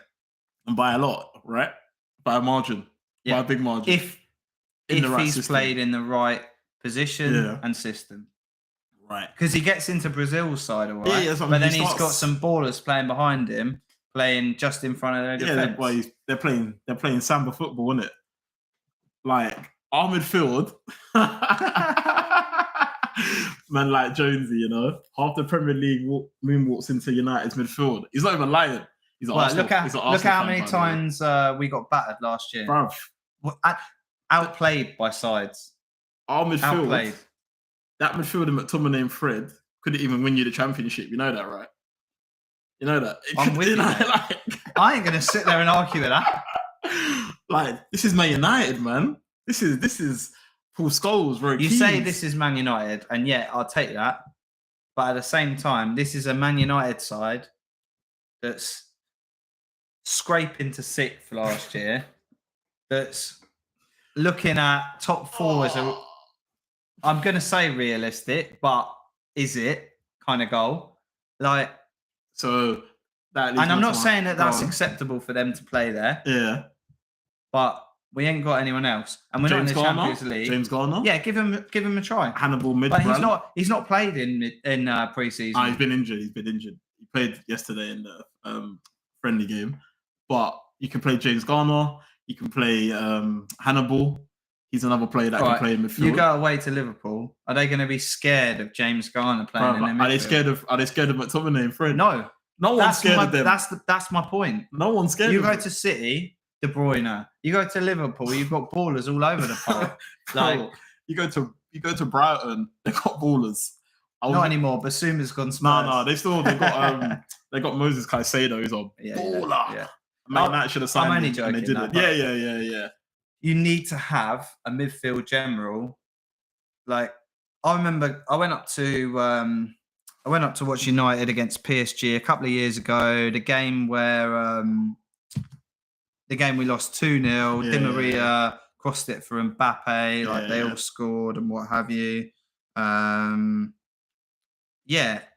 And by a lot, right? By a margin. Yeah. By a big margin. If he's played in the right position and system. Right. Because he gets into Brazil's side, all right? But then he's got some ballers playing behind him, playing just in front of their defense. They're playing Samba football, isn't it? Like, our midfield, man like Jonesy, you know, half the Premier League moonwalks into United's midfield. He's not even lying. Look how many times we got battered last year. Bruv. Outplayed by sides. Our midfield, that midfield of McTominay and Fred couldn't even win you the championship. You know that, right? You know that. I'm with you. I ain't gonna sit there and argue with that. Like, this is Man United, man. This is Paul Scholes. You say this is Man United, and yeah, I'll take that. But at the same time, this is a Man United side that's scraping to sixth last year. That's looking at top four as a, I'm going to say realistic, but is it kind of goal? Like, so that. And I'm not saying that that's acceptable for them to play there. Yeah. But we ain't got anyone else, and we're not in the Champions League. James Garner. Yeah, give him a try. Hannibal mid. But he's not played in pre-season. He's been injured. He played yesterday in the friendly game. But you can play James Garner. You can play Hannibal. He's another player that can play in midfield. You go away to Liverpool. Are they going to be scared of James Garner playing in the midfield? Are they scared of McTominay and Fred? No. No one's scared of them. That's my point. No one's scared of them. You go to City, De Bruyne. You go to Liverpool, you've got ballers all over the park. Like, you go to Brighton, they've got ballers. Not anymore. Basuma's gone Spurs. No, they got Moses Caicedo, who's a baller. Yeah. Man, that should have signed. I'm only joking. And they didn't. Yeah. You need to have a midfield general. Like, I remember I went up to watch United against PSG a couple of years ago. The game where we lost 2-0. Di Maria crossed it for Mbappe. They all scored and what have you. And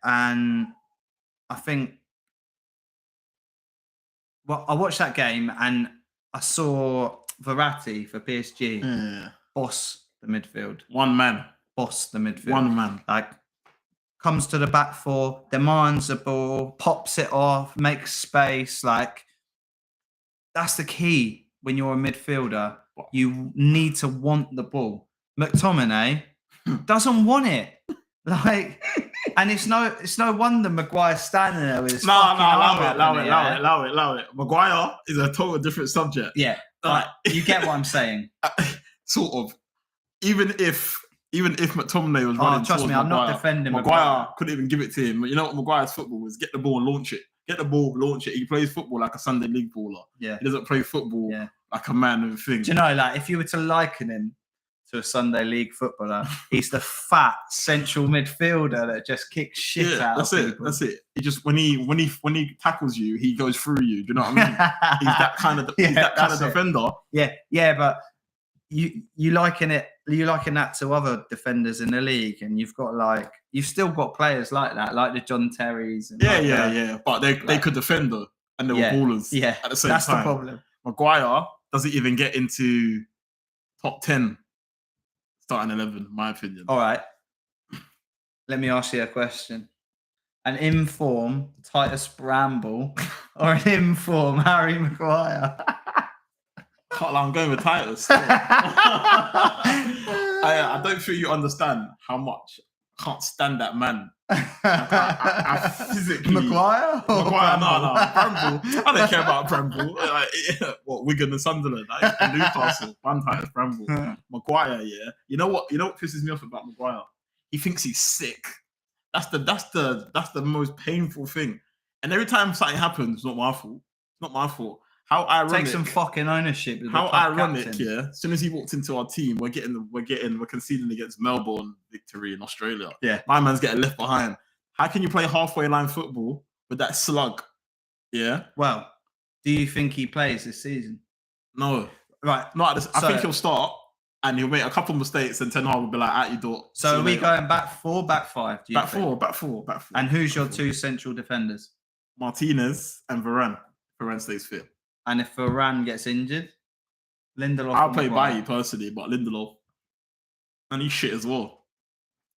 I think. Well, I watched that game and I saw Verratti for PSG boss the midfield. One man. Boss the midfield. One man. Like, comes to the back four, demands the ball, pops it off, makes space. Like, that's the key when you're a midfielder. You need to want the ball. McTominay doesn't want it. Like, and it's no wonder Maguire's standing there with his allow it. Maguire is a total different subject. Yeah, but you get what I'm saying. Sort of. Even if McTominay was running, trust me, I'm not defending Maguire. Couldn't even give it to him. You know what Maguire's football was? Get the ball and launch it. Get the ball, launch it. He plays football like a Sunday league baller. Yeah, he doesn't play football like a man with things. Do you know, like, if you were to liken him to a Sunday league footballer. He's the fat central midfielder that just kicks shit out of people. That's it. He just when he tackles you, he goes through you. Do you know what I mean? He's that kind of defender. Yeah, but you liken that to other defenders in the league, and you've still got players like that, like the John Terrys. And but they could defend though, and they were ballers. Yeah, at the same that's time. the problem. Maguire doesn't even get into top 10 starting 11, in my opinion. All right, let me ask you a question: an in-form Titus Bramble or an in-form Harry Maguire? I'm going with Titus. I don't think you understand how much I can't stand that man. I physically Maguire? No, Bramble. I don't care about Bramble. What, Wigan and Sunderland, and Newcastle. One Titus Bramble. Maguire, yeah. You know what pisses me off about Maguire? He thinks he's sick. That's the most painful thing. And every time something happens, it's not my fault. It's not my fault. How ironic. Take some fucking ownership. How ironic, captain. Yeah. As soon as he walked into our team, we're conceding against Melbourne victory in Australia. Yeah. My man's getting left behind. How can you play halfway line football with that slug? Yeah. Well, do you think he plays this season? No. Right. Not this. I think he'll start and he'll make a couple of mistakes and Ten Hag will be like, out your door. So are we going back 4, back 5? Back four. And who's your 2 central defenders? Martinez and Varane. Varane stays fit. And if Varane gets injured, Lindelof. I'll play Bailly personally, but Lindelof, and he's shit as well.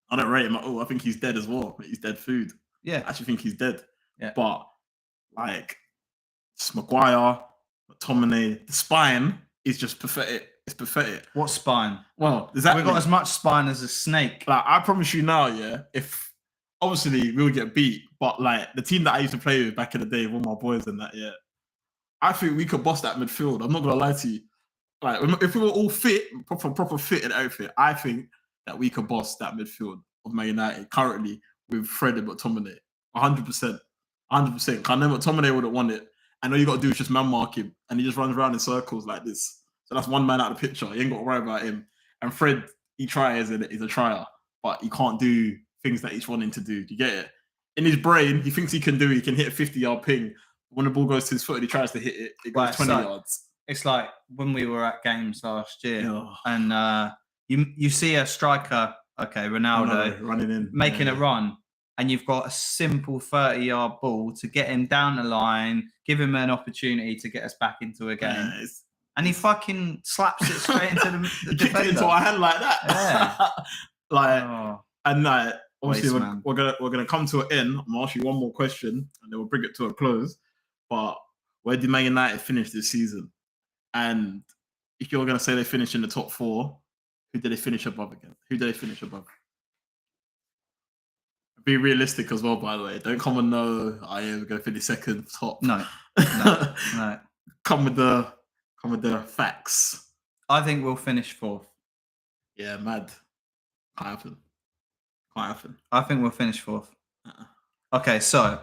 I don't rate him at all. I think he's dead as well. He's dead food. Yeah. I actually think he's dead. Yeah. But like, it's Maguire, McTominay, the spine is just pathetic. It's pathetic. What spine? Well, exactly. We've got as much spine as a snake. Like, I promise you now, yeah, if obviously we'll get beat, but like the team that I used to play with back in the day, one of my boys and that, yeah. I think we could boss that midfield. I'm not gonna lie to you. Like, if we were all fit, proper fit and everything, I think that we could boss that midfield of Man United currently with Fred and McTominay. 100%. 100%. I know McTominay wouldn't want it. And all you got to do is just man mark him. And he just runs around in circles like this. So that's one man out of the picture. You ain't got to worry about him. And Fred, he tries and he's a trier. But he can't do things that he's wanting to do. Do you get it? In his brain, he thinks he can hit a 50-yard ping. When the ball goes to his foot and he tries to hit it, it goes 20 yards. It's like when we were at games last year and you see a striker, Ronaldo, running in, making a run, and you've got a simple 30-yard ball to get him down the line, give him an opportunity to get us back into a game. And he fucking slaps it straight into the defender. Into our hand like that. Yeah. And obviously we're gonna come to an end. I'm gonna ask you one more question and then we'll bring it to a close. But where did Man United finish this season? And if you're going to say they finished in the top 4, who did they finish above again? Who did they finish above? Be realistic as well, by the way. Don't come and know I am going to finish second top. No. Come with the facts. I think we'll finish 4th. Yeah, mad. Can't happen. I think we'll finish 4th. Okay, so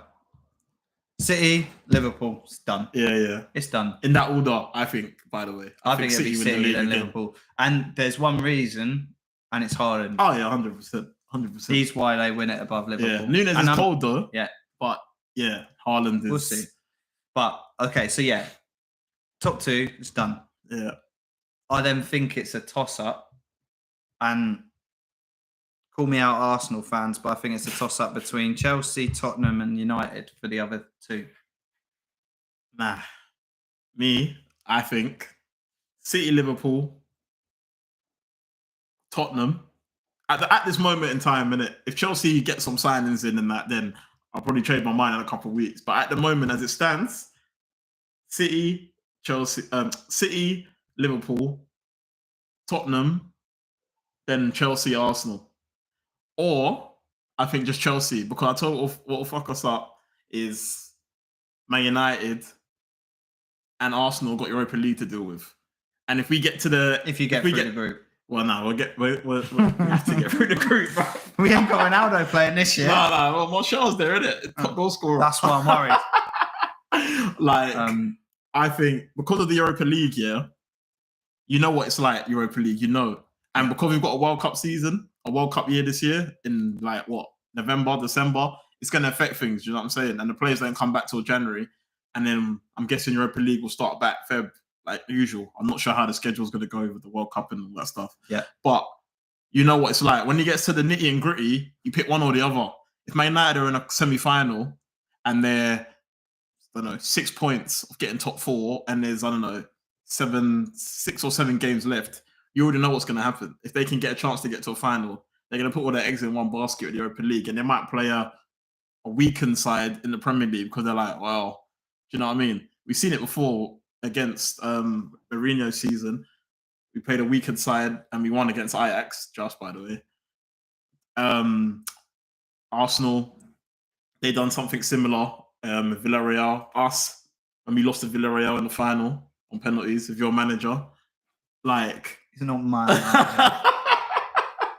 City, Liverpool, it's done. Yeah. It's done. In that order, I think, by the way. I think it'll be City and Liverpool. And there's one reason, and it's Haaland. Oh, yeah, 100%. He's why they win it above Liverpool. Yeah, Nunes is cold, though. Yeah. But, yeah, Haaland is... We'll see. But, okay, so yeah. Top 2, it's done. Yeah. I then think it's a toss-up. And... call me out, Arsenal fans, but I think it's a toss-up between Chelsea, Tottenham, and United for the other 2. Nah. Me, I think City, Liverpool, Tottenham. At this moment in time, innit, if Chelsea get some signings in and that, then I'll probably change my mind in a couple of weeks. But at the moment, as it stands, City, Chelsea, City, Liverpool, Tottenham, then Chelsea, Arsenal. Or I think just Chelsea, because I told what will fuck us up is Man United and Arsenal got Europa League to deal with. And if we get to the... If you get through the group. Well, no, we have to get through the group, bro. We ain't got Ronaldo playing this year. No, well, Martial's there, isn't it? Top goal scorer. That's why I'm worried. I think because of the Europa League, yeah, you know what it's like, Europa League, you know. And because we've got a World Cup season, a World Cup year this year in like what, November, December, it's going to affect things. You know what I'm saying? And the players don't come back till January. And then I'm guessing Europa League will start back Feb like usual. I'm not sure how the schedule is going to go with the World Cup and all that stuff. Yeah. But you know what it's like. When you get to the nitty and gritty, you pick one or the other. If Man United are in a semi-final and they're, I don't know, 6 points of getting top 4 and there's, I don't know, 6 or 7 games left, you already know what's going to happen. If they can get a chance to get to a final, they're going to put all their eggs in one basket with the Europa League, and they might play a weakened side in the Premier League because they're like, well, do you know what I mean? We've seen it before against Mourinho's season. We played a weakened side and we won against Ajax, just by the way. Arsenal, they done something similar. Villarreal, us, and we lost to Villarreal in the final on penalties with your manager. Like, he's not my manager.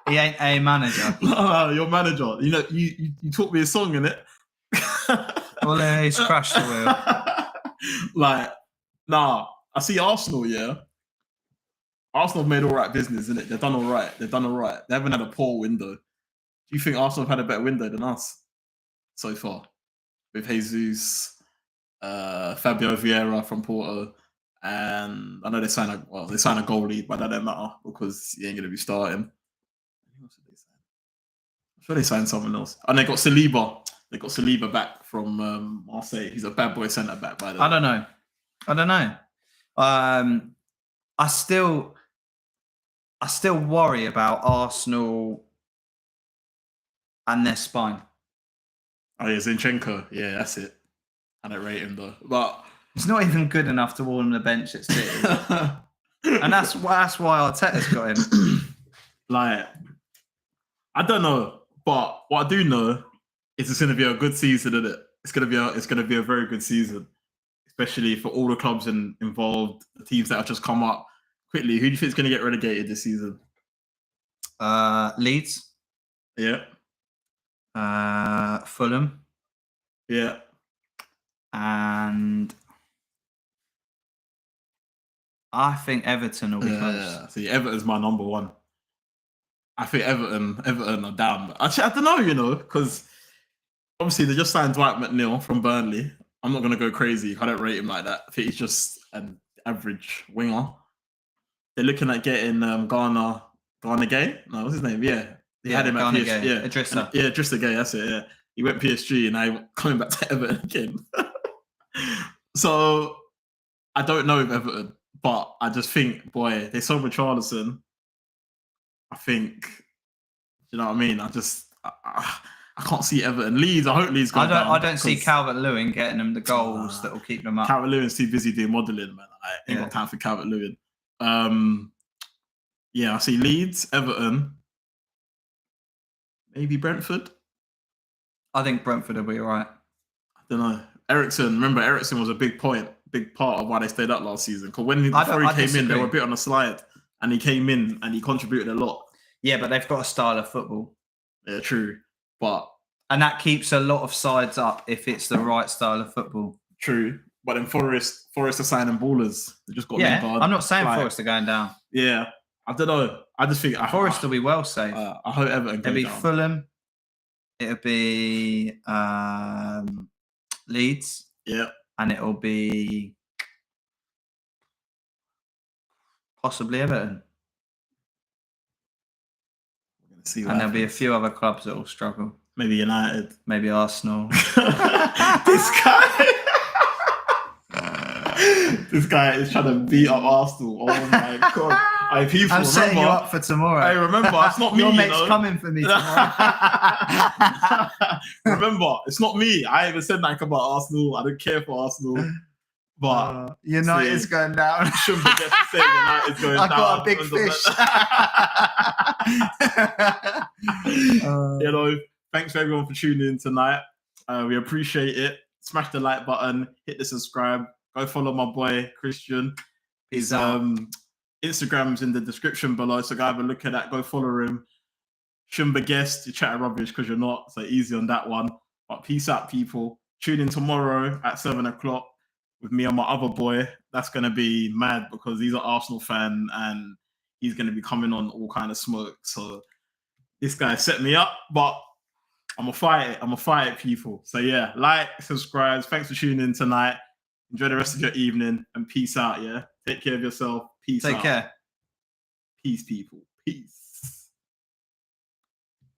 He ain't a manager. No, your manager. You know, you taught me a song, innit? Well, he's crashed the wheel. Like, nah, I see Arsenal, yeah. Arsenal have made all right business, innit? They've done all right. They haven't had a poor window. Do you think Arsenal have had a better window than us so far? With Jesus, Fabio Vieira from Porto, and I know they signed a goalie, but that don't matter because he ain't going to be starting. Who else did they sign? I'm sure they signed someone else. And they got Saliba. They got Saliba back from Marseille. He's a bad boy centre back, by the way. I don't know. I still worry about Arsenal and their spine. Oh yeah, Zinchenko. Yeah, that's it. I don't rate him though, but it's not even good enough to warm the bench at City, and that's why Arteta's got him. Like, I don't know, but what I do know is it's going to be a good season, isn't it? It's going to be a very good season, especially for all the clubs involved, the teams that have just come up. Quickly, who do you think is going to get relegated this season? Leeds. Yeah. Fulham. Yeah. And I think Everton will be close. Yeah. See, Everton's my number one. I think Everton are down. But actually, I don't know, you know, because obviously they just signed Dwight McNeil from Burnley. I'm not going to go crazy. I don't rate him like that. I think he's just an average winger. They're looking at getting Ghana Gay. No, what's his name? Yeah. They had him at PSG. Yeah. Idrissa. Yeah, Idrissa Gay, that's it, yeah. He went PSG and now coming back to Everton again. So I don't know with Everton, but I just think, boy, they sold Richarlison. I think, you know what I mean? I can't see Everton. Leeds, I hope Leeds go down. I don't see Calvert-Lewin getting them the goals that will keep them up. Calvert-Lewin's too busy doing modelling, man. I ain't got time for Calvert-Lewin. Yeah, I see Leeds, Everton, maybe Brentford. I think Brentford will be all right. I don't know. Remember Ericsson was a big part of why they stayed up last season. Because before he came in, they were a bit on the slide. And he came in and he contributed a lot. Yeah, but they've got a style of football. Yeah, true. And that keeps a lot of sides up if it's the right style of football. True. But then Forest are signing ballers. They just got I'm not saying Forest are going down. Yeah. I don't know. I just think Forest will be well safe. I hope Everton It'll be down. Fulham. It'll be Leeds. Yeah. And it'll be possibly Everton. And there'll be a few other clubs that will struggle. Maybe United. Maybe Arsenal. This guy is trying to beat up Arsenal. Oh my God. I'm setting you up for tomorrow. Hey, remember, it's not me. Your mate's coming for me tomorrow. Remember, it's not me. I even said that about Arsenal. I don't care for Arsenal. But United's going down. Shouldn't forget to say United's going down. I got a big fish. You know, thanks for everyone for tuning in tonight. We appreciate it. Smash the like button, hit the subscribe. Go follow my boy Christian. His Instagram's in the description below, so go have a look at that. Go follow him. Shouldn't be guessed. You're chatting rubbish because you're not, so easy on that one. But peace out, people. Tune in tomorrow at 7:00 with me and my other boy. That's going to be mad because he's an Arsenal fan and he's going to be coming on all kind of smoke. So this guy set me up, but I'm going to fight it. I'm going to fight it, people. So yeah, like, subscribe. Thanks for tuning in tonight. Enjoy the rest of your evening and peace out, yeah? Take care of yourself. Peace out. Take care. Peace, people. Peace.